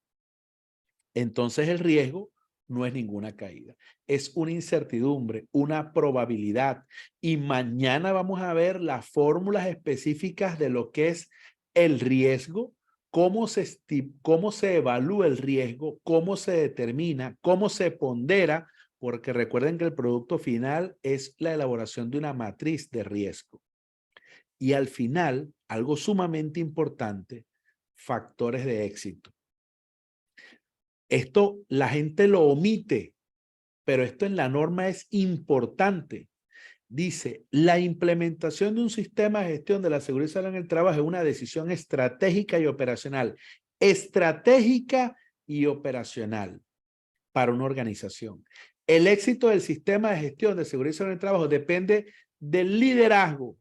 [SPEAKER 1] Entonces el riesgo no es ninguna caída, es una incertidumbre, una probabilidad. Y mañana vamos a ver las fórmulas específicas de lo que es el riesgo, cómo se evalúa el riesgo, cómo se determina, cómo se pondera, porque recuerden que el producto final es la elaboración de una matriz de riesgo. Y al final, algo sumamente importante, factores de éxito. Esto la gente lo omite, pero esto en la norma es importante. Dice, la implementación de un sistema de gestión de la seguridad y salud en el trabajo es una decisión estratégica y operacional. Estratégica y operacional para una organización. El éxito del sistema de gestión de seguridad y salud en el trabajo depende del liderazgo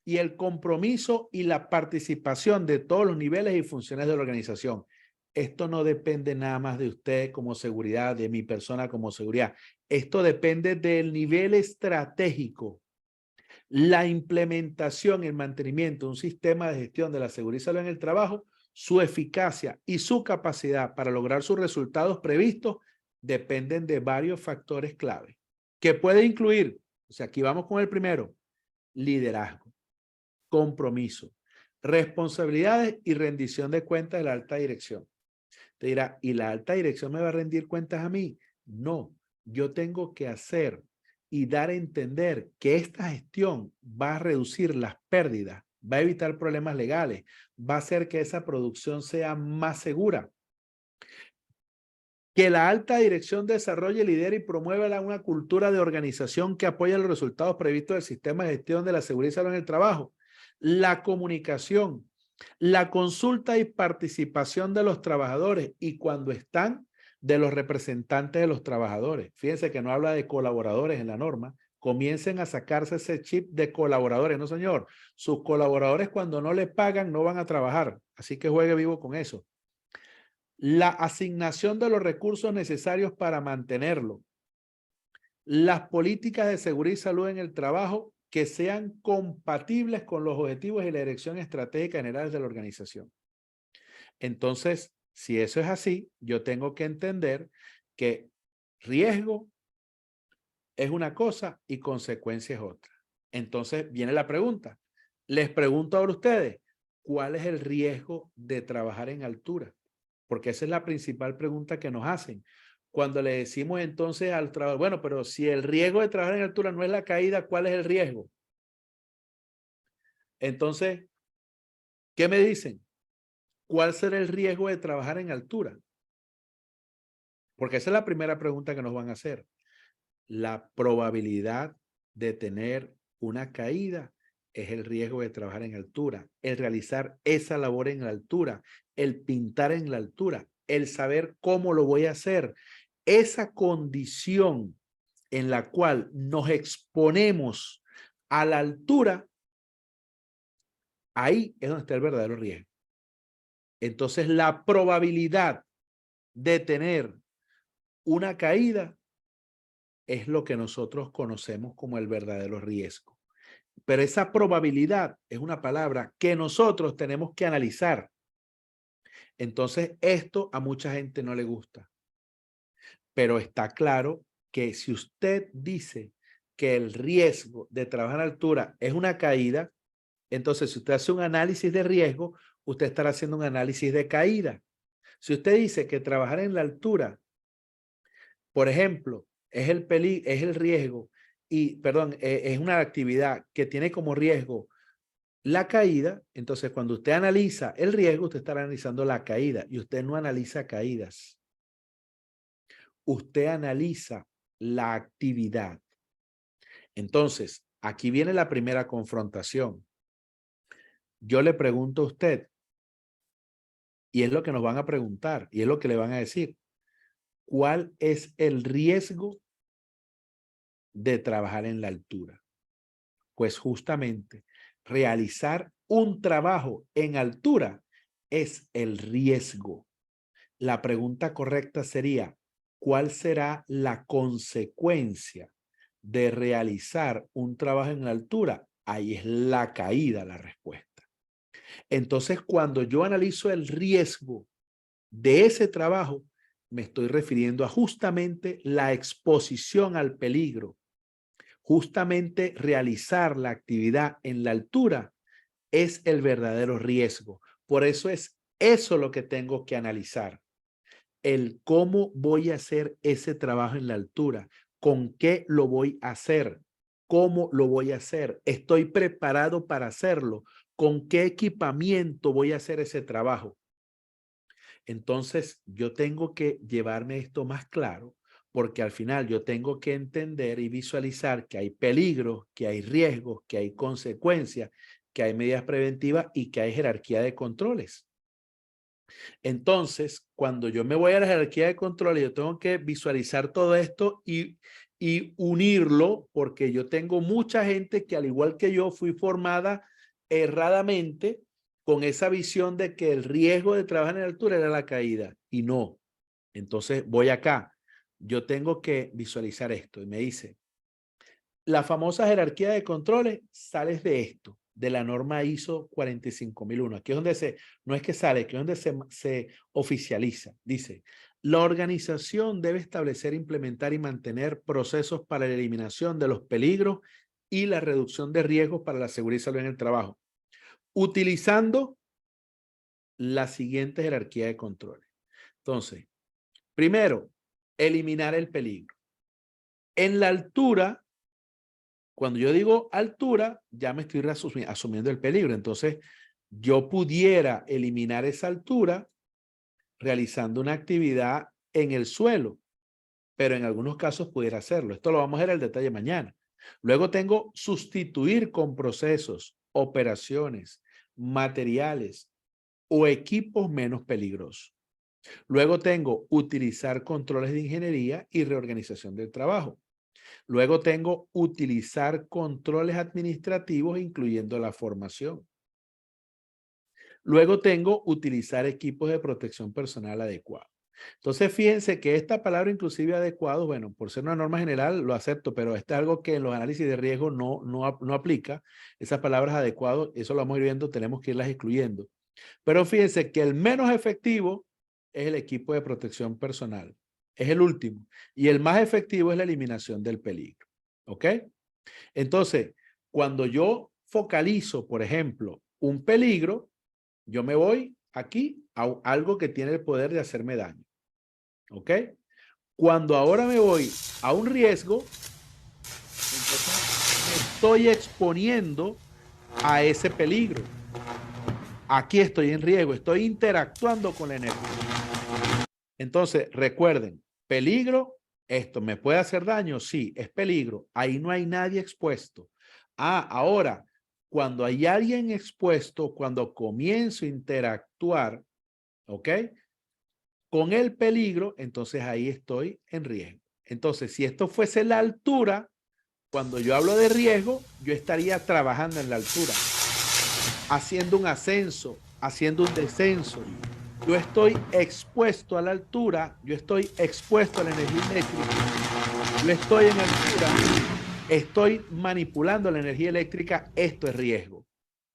[SPEAKER 1] y el compromiso y la participación de todos los niveles y funciones de la organización. Esto no depende nada más de usted como seguridad, de mi persona como seguridad. Esto depende del nivel estratégico. La implementación y el mantenimiento de un sistema de gestión de la seguridad y salud en el trabajo, su eficacia y su capacidad para lograr sus resultados previstos dependen de varios factores clave. ¿Qué puede incluir? O sea, aquí vamos con el primero, liderazgo, compromiso, responsabilidades y rendición de cuentas de la alta dirección. Te dirá, ¿y la alta dirección me va a rendir cuentas a mí? No, yo tengo que hacer y dar a entender que esta gestión va a reducir las pérdidas, va a evitar problemas legales, va a hacer que esa producción sea más segura. Que la alta dirección desarrolle, lidere y promueva una cultura de organización que apoya los resultados previstos del sistema de gestión de la seguridad y salud en el trabajo. La comunicación La consulta y participación de los trabajadores y cuando están de los representantes de los trabajadores. Fíjense que no habla de colaboradores en la norma. Comiencen a sacarse ese chip de colaboradores. No, señor. Sus colaboradores cuando no les pagan no van a trabajar. Así que juegue vivo con eso. La asignación de los recursos necesarios para mantenerlo. Las políticas de seguridad y salud en el trabajo que sean compatibles con los objetivos y la dirección estratégica general de la organización. Entonces, si eso es así, yo tengo que entender que riesgo es una cosa y consecuencia es otra. Entonces, viene la pregunta. Les pregunto ahora a ustedes, ¿cuál es el riesgo de trabajar en altura? Porque esa es la principal pregunta que nos hacen. Cuando le decimos entonces al trabajo, bueno, pero si el riesgo de trabajar en altura no es la caída, ¿cuál es el riesgo? Entonces, ¿qué me dicen? ¿Cuál será el riesgo de trabajar en altura? Porque esa es la primera pregunta que nos van a hacer. La probabilidad de tener una caída es el riesgo de trabajar en altura, el realizar esa labor en la altura, el pintar en la altura, el saber cómo lo voy a hacer. Esa condición en la cual nos exponemos a la altura, ahí es donde está el verdadero riesgo. Entonces, la probabilidad de tener una caída es lo que nosotros conocemos como el verdadero riesgo. Pero esa probabilidad es una palabra que nosotros tenemos que analizar. Entonces, esto a mucha gente no le gusta. Pero está claro que si usted dice que el riesgo de trabajar a altura es una caída, entonces si usted hace un análisis de riesgo, usted estará haciendo un análisis de caída. Si usted dice que trabajar en la altura, por ejemplo, es el riesgo y, perdón, es una actividad que tiene como riesgo la caída, entonces cuando usted analiza el riesgo, usted está analizando la caída y usted no analiza caídas. Usted analiza la actividad. Entonces, aquí viene la primera confrontación. Yo le pregunto a usted, y es lo que nos van a preguntar, y es lo que le van a decir, ¿cuál es el riesgo de trabajar en la altura? Pues justamente realizar un trabajo en altura es el riesgo. La pregunta correcta sería, ¿cuál será la consecuencia de realizar un trabajo en la altura? Ahí es la caída la respuesta. Entonces, cuando yo analizo el riesgo de ese trabajo, me estoy refiriendo a justamente la exposición al peligro. Justamente realizar la actividad en la altura es el verdadero riesgo. Por eso es eso lo que tengo que analizar. El cómo voy a hacer ese trabajo en la altura, con qué lo voy a hacer, cómo lo voy a hacer, estoy preparado para hacerlo, con qué equipamiento voy a hacer ese trabajo. Entonces, yo tengo que llevarme esto más claro, porque al final yo tengo que entender y visualizar que hay peligros, que hay riesgos, que hay consecuencias, que hay medidas preventivas y que hay jerarquía de controles. Entonces, cuando yo me voy a la jerarquía de controles, yo tengo que visualizar todo esto y unirlo, porque yo tengo mucha gente que al igual que yo fui formada erradamente con esa visión de que el riesgo de trabajar en altura era la caída y no. Entonces voy acá, yo tengo que visualizar esto y me dice, la famosa jerarquía de controles sale de esto, de la norma ISO 45001. Aquí es donde no es que sale, aquí es donde se oficializa. Dice, la organización debe establecer, implementar y mantener procesos para la eliminación de los peligros y la reducción de riesgos para la seguridad y salud en el trabajo, utilizando la siguiente jerarquía de controles. Entonces, primero, eliminar el peligro. En la altura, cuando yo digo altura, ya me estoy asumiendo el peligro. Entonces, yo pudiera eliminar esa altura realizando una actividad en el suelo, pero en algunos casos pudiera hacerlo. Esto lo vamos a ver el detalle mañana. Luego tengo sustituir con procesos, operaciones, materiales o equipos menos peligrosos. Luego tengo utilizar controles de ingeniería y reorganización del trabajo. Luego tengo utilizar controles administrativos, incluyendo la formación. Luego tengo utilizar equipos de protección personal adecuados. Entonces, fíjense que esta palabra inclusive adecuado, bueno, por ser una norma general lo acepto, pero esto es algo que en los análisis de riesgo no aplica. Esas palabras adecuados, eso lo vamos a ir viendo, tenemos que irlas excluyendo. Pero fíjense que el menos efectivo es el equipo de protección personal. Es el último. Y el más efectivo es la eliminación del peligro. ¿Ok? Entonces, cuando yo focalizo, por ejemplo, un peligro, yo me voy aquí a algo que tiene el poder de hacerme daño. ¿Ok? Cuando ahora me voy a un riesgo, entonces me estoy exponiendo a ese peligro. Aquí estoy en riesgo, estoy interactuando con la energía. Entonces, recuerden, peligro, esto me puede hacer daño, sí, es peligro. Ahí no hay nadie expuesto. Ahora, cuando hay alguien expuesto, cuando comienzo a interactuar, ¿ok? Con el peligro, entonces ahí estoy en riesgo. Entonces, si esto fuese la altura, cuando yo hablo de riesgo, yo estaría trabajando en la altura, haciendo un ascenso, haciendo un descenso. Yo estoy expuesto a la altura, yo estoy expuesto a la energía eléctrica, yo estoy en altura, estoy manipulando la energía eléctrica, esto es riesgo.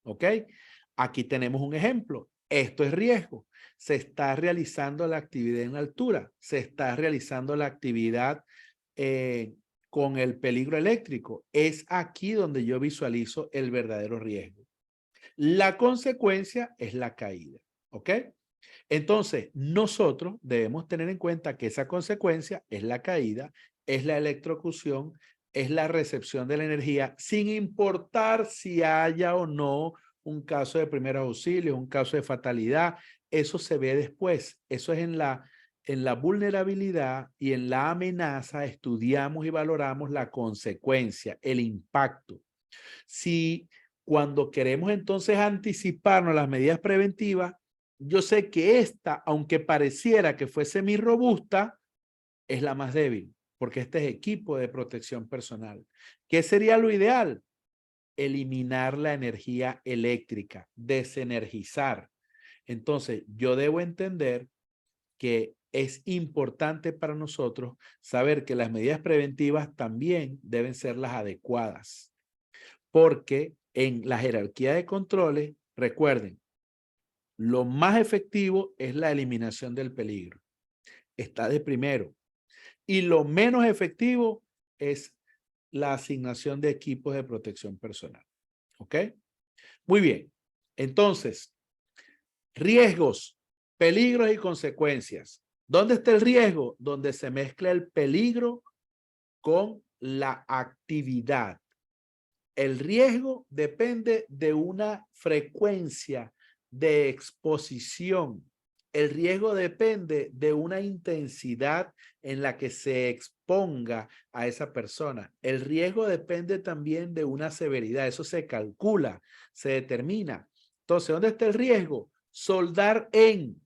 [SPEAKER 1] ¿Ok? Aquí tenemos un ejemplo. Esto es riesgo. Se está realizando la actividad en altura, se está realizando la actividad con el peligro eléctrico. Es aquí donde yo visualizo el verdadero riesgo. La consecuencia es la caída. ¿Ok? Entonces, nosotros debemos tener en cuenta que esa consecuencia es la caída, es la electrocución, es la recepción de la energía, sin importar si haya o no un caso de primeros auxilios, un caso de fatalidad. Eso se ve después. Eso es en la vulnerabilidad y en la amenaza estudiamos y valoramos la consecuencia, el impacto. Si cuando queremos entonces anticiparnos a las medidas preventivas, yo sé que esta, aunque pareciera que fuese mi robusta, es la más débil, porque este es equipo de protección personal. ¿Qué sería lo ideal? Eliminar la energía eléctrica, desenergizar. Entonces, yo debo entender que es importante para nosotros saber que las medidas preventivas también deben ser las adecuadas, porque en la jerarquía de controles, recuerden, lo más efectivo es la eliminación del peligro. Está de primero. Y lo menos efectivo es la asignación de equipos de protección personal. ¿Ok? Muy bien. Entonces, riesgos, peligros y consecuencias. ¿Dónde está el riesgo? Donde se mezcla el peligro con la actividad. El riesgo depende de una frecuencia de exposición. El riesgo depende de una intensidad en la que se exponga a esa persona. El riesgo depende también de una severidad. Eso se calcula, se determina. Entonces, ¿dónde está el riesgo? Soldar en.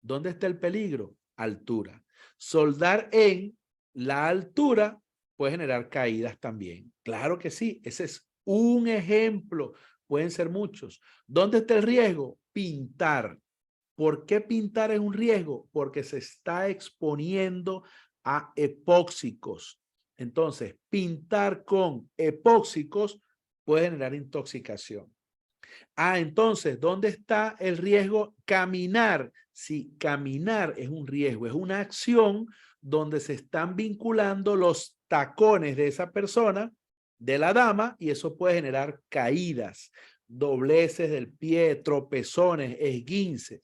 [SPEAKER 1] ¿Dónde está el peligro? Altura. Soldar en la altura puede generar caídas también. Claro que sí, ese es un ejemplo. Pueden ser muchos. ¿Dónde está el riesgo? Pintar. ¿Por qué pintar es un riesgo? Porque se está exponiendo a epóxicos. Entonces, pintar con epóxicos puede generar intoxicación. Entonces, ¿dónde está el riesgo? Caminar. Sí, caminar es un riesgo, es una acción donde se están vinculando los tacones de esa persona, de la dama, y eso puede generar caídas, dobleces del pie, tropezones, esguinces.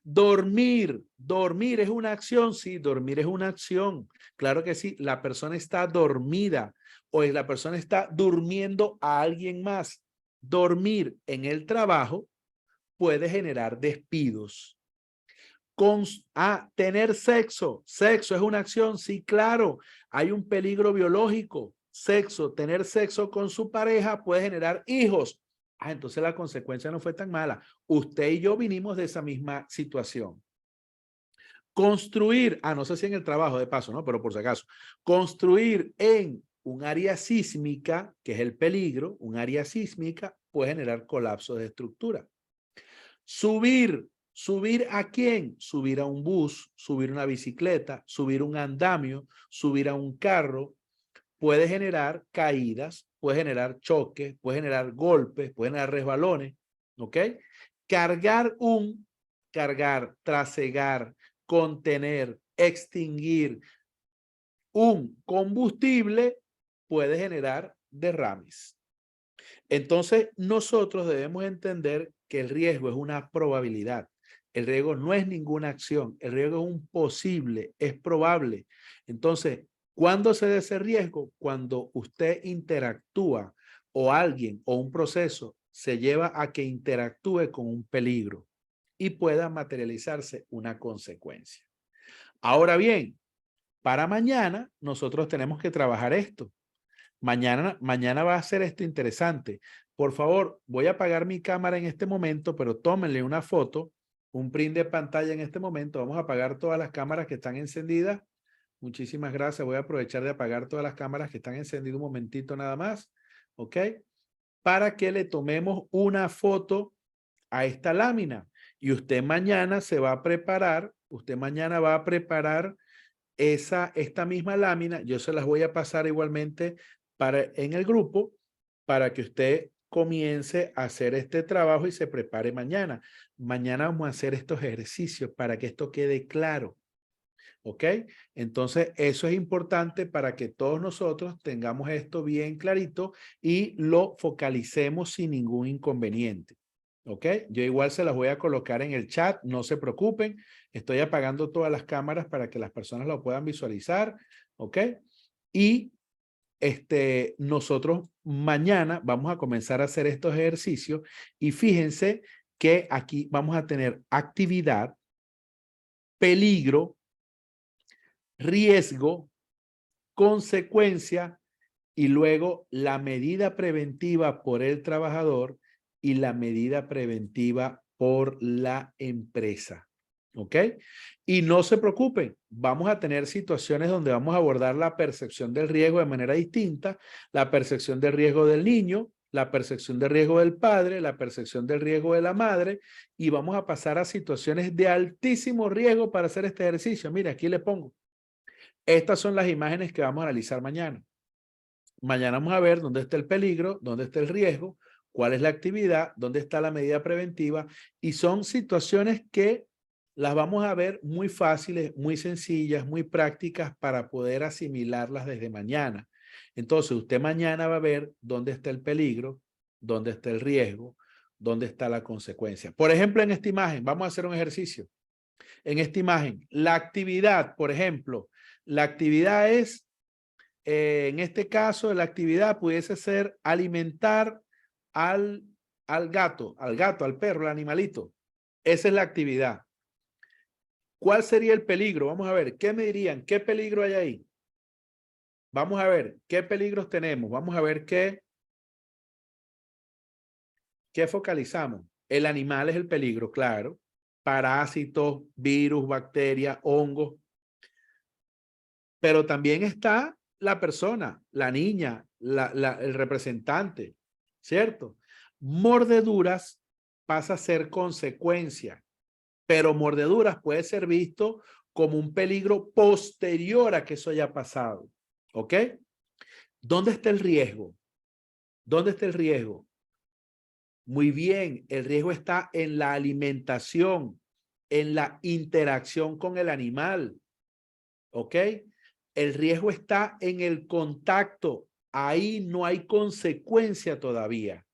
[SPEAKER 1] Dormir, dormir es una acción, sí, dormir es una acción. Claro que sí, la persona está dormida o la persona está durmiendo a alguien más. Dormir en el trabajo puede generar despidos. Tener sexo. Sexo es una acción, sí, claro. Hay un peligro biológico. Sexo, tener sexo con su pareja puede generar hijos. Ah, entonces la consecuencia no fue tan mala. Usted y yo vinimos de esa misma situación. Construir, no sé si en el trabajo de paso, ¿no? Pero por si acaso, construir en un área sísmica, que es el peligro, un área sísmica puede generar colapso de estructura. ¿Subir a quién? Subir a un bus, subir una bicicleta, subir un andamio, subir a un carro, puede generar caídas, puede generar choques, puede generar golpes, puede generar resbalones, ¿ok? Cargar, trasegar, contener, extinguir un combustible puede generar derrames. Entonces, nosotros debemos entender que el riesgo es una probabilidad. El riesgo no es ninguna acción. El riesgo es un posible, es probable. Entonces, ¿cuándo se da ese riesgo? Cuando usted interactúa o alguien o un proceso se lleva a que interactúe con un peligro y pueda materializarse una consecuencia. Ahora bien, para mañana nosotros tenemos que trabajar esto. Mañana va a ser esto interesante. Por favor, voy a apagar mi cámara en este momento, pero tómenle una foto, un print de pantalla en este momento. Vamos a apagar todas las cámaras que están encendidas. Muchísimas gracias. Voy a aprovechar de apagar todas las cámaras que están encendidas un momentito nada más. ¿Ok? Para que le tomemos una foto a esta lámina. Y usted mañana se va a preparar, esta misma lámina. Yo se las voy a pasar igualmente en el grupo para que usted comience a hacer este trabajo y se prepare mañana. Mañana vamos a hacer estos ejercicios para que esto quede claro. ¿Ok? Entonces, eso es importante para que todos nosotros tengamos esto bien clarito y lo focalicemos sin ningún inconveniente. ¿Ok? Yo igual se las voy a colocar en el chat, no se preocupen. Estoy apagando todas las cámaras para que las personas lo puedan visualizar. ¿Ok? Y nosotros mañana vamos a comenzar a hacer estos ejercicios y fíjense que aquí vamos a tener actividad, peligro, riesgo, consecuencia y luego la medida preventiva por el trabajador y la medida preventiva por la empresa. ¿Ok? Y no se preocupen, vamos a tener situaciones donde vamos a abordar la percepción del riesgo de manera distinta, la percepción del riesgo del niño, la percepción del riesgo del padre, la percepción del riesgo de la madre, y vamos a pasar a situaciones de altísimo riesgo para hacer este ejercicio. Mira, aquí le pongo. Estas son las imágenes que vamos a analizar mañana. Mañana vamos a ver dónde está el peligro, dónde está el riesgo, cuál es la actividad, dónde está la medida preventiva, y son situaciones que las vamos a ver muy fáciles, muy sencillas, muy prácticas para poder asimilarlas desde mañana. Entonces, usted mañana va a ver dónde está el peligro, dónde está el riesgo, dónde está la consecuencia. Por ejemplo, en esta imagen, vamos a hacer un ejercicio. En esta imagen, la actividad, por ejemplo, la actividad es en este caso, la actividad pudiese ser alimentar al gato, al perro, al animalito. Esa es la actividad. ¿Cuál sería el peligro? Vamos a ver, ¿qué me dirían? ¿Qué peligro hay ahí? Vamos a ver, ¿qué peligros tenemos? Vamos a ver qué focalizamos. El animal es el peligro, claro. Parásitos, virus, bacterias, hongos. Pero también está la persona, la niña, el representante, ¿cierto? Mordeduras pasa a ser consecuencia, pero mordeduras puede ser visto como un peligro posterior a que eso haya pasado, ¿ok? ¿Dónde está el riesgo? ¿Dónde está el riesgo? Muy bien, el riesgo está en la alimentación, en la interacción con el animal, ¿ok? El riesgo está en el contacto. Ahí no hay consecuencia todavía.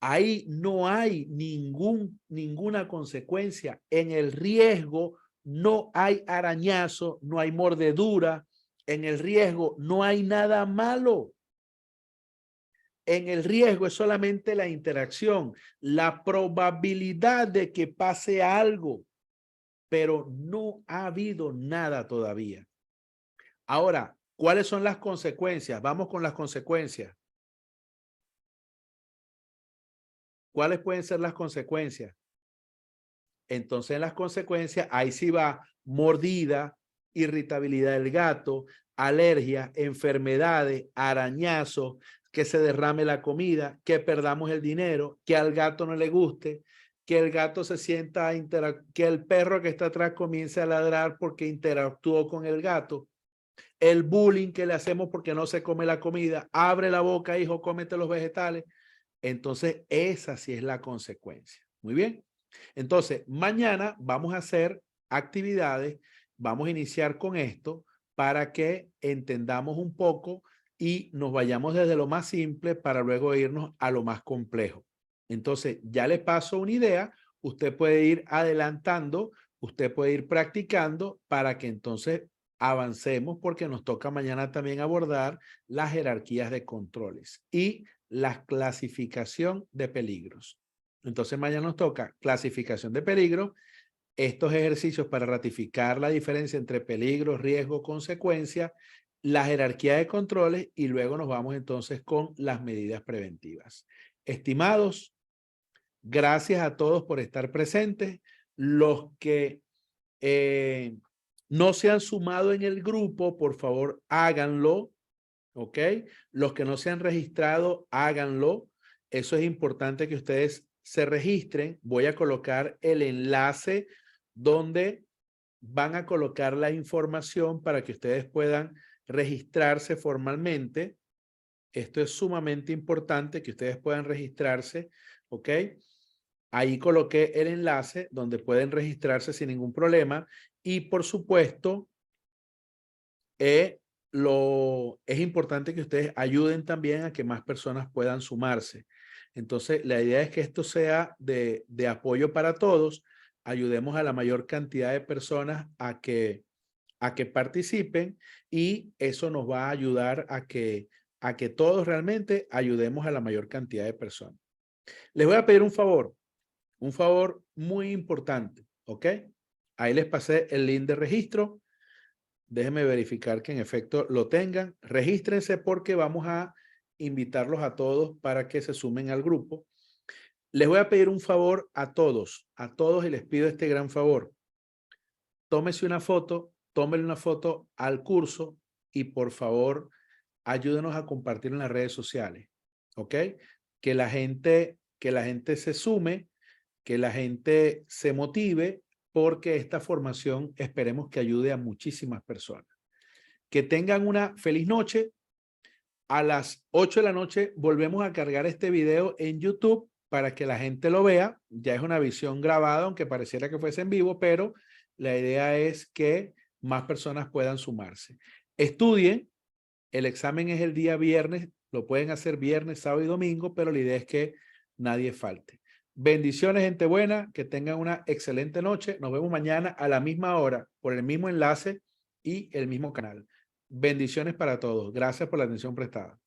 [SPEAKER 1] Ahí no hay ninguna consecuencia. En el riesgo no hay arañazo, no hay mordedura. En el riesgo no hay nada malo. En el riesgo es solamente la interacción, la probabilidad de que pase algo, pero no ha habido nada todavía. Ahora, ¿cuáles son las consecuencias? Vamos con las consecuencias. ¿Cuáles pueden ser las consecuencias? Entonces, en las consecuencias, ahí sí va mordida, irritabilidad del gato, alergias, enfermedades, arañazos, que se derrame la comida, que perdamos el dinero, que al gato no le guste, que el gato se sienta, que el perro que está atrás comience a ladrar porque interactuó con el gato, el bullying que le hacemos porque no se come la comida, abre la boca, hijo, cómete los vegetales. Entonces, esa sí es la consecuencia. Muy bien. Entonces, mañana vamos a hacer actividades, vamos a iniciar con esto para que entendamos un poco y nos vayamos desde lo más simple para luego irnos a lo más complejo. Entonces, ya les paso una idea, usted puede ir adelantando, usted puede ir practicando para que entonces avancemos porque nos toca mañana también abordar las jerarquías de controles y la clasificación de peligros. Entonces mañana nos toca clasificación de peligro, estos ejercicios para ratificar la diferencia entre peligro, riesgo, consecuencia, la jerarquía de controles y luego nos vamos entonces con las medidas preventivas. Estimados, gracias a todos por estar presentes. Los que no se han sumado en el grupo, por favor, háganlo. ¿Ok? Los que no se han registrado, háganlo. Eso es importante que ustedes se registren. Voy a colocar el enlace donde van a colocar la información para que ustedes puedan registrarse formalmente. Esto es sumamente importante que ustedes puedan registrarse. ¿Ok? Ahí coloqué el enlace donde pueden registrarse sin ningún problema. Y por supuesto, es importante que ustedes ayuden también a que más personas puedan sumarse. Entonces, la idea es que esto sea de apoyo para todos. Ayudemos a la mayor cantidad de personas a que participen y eso nos va a ayudar a que todos realmente ayudemos a la mayor cantidad de personas. Les voy a pedir un favor muy importante, ¿ok? Ahí les pasé el link de registro. Déjenme verificar que en efecto lo tengan. Regístrense porque vamos a invitarlos a todos para que se sumen al grupo. Les voy a pedir un favor a todos y les pido este gran favor. Tómese una foto, tómenle una foto al curso y por favor ayúdenos a compartir en las redes sociales. ¿Ok? Que la gente se sume, que la gente se motive porque esta formación esperemos que ayude a muchísimas personas. Que tengan una feliz noche. A las 8 de la noche volvemos a cargar este video en YouTube para que la gente lo vea. Ya es una visión grabada, aunque pareciera que fuese en vivo, pero la idea es que más personas puedan sumarse. Estudien. El examen es el día viernes. Lo pueden hacer viernes, sábado y domingo, pero la idea es que nadie falte. Bendiciones, gente buena. Que tengan una excelente noche. Nos vemos mañana a la misma hora por el mismo enlace y el mismo canal. Bendiciones para todos. Gracias por la atención prestada.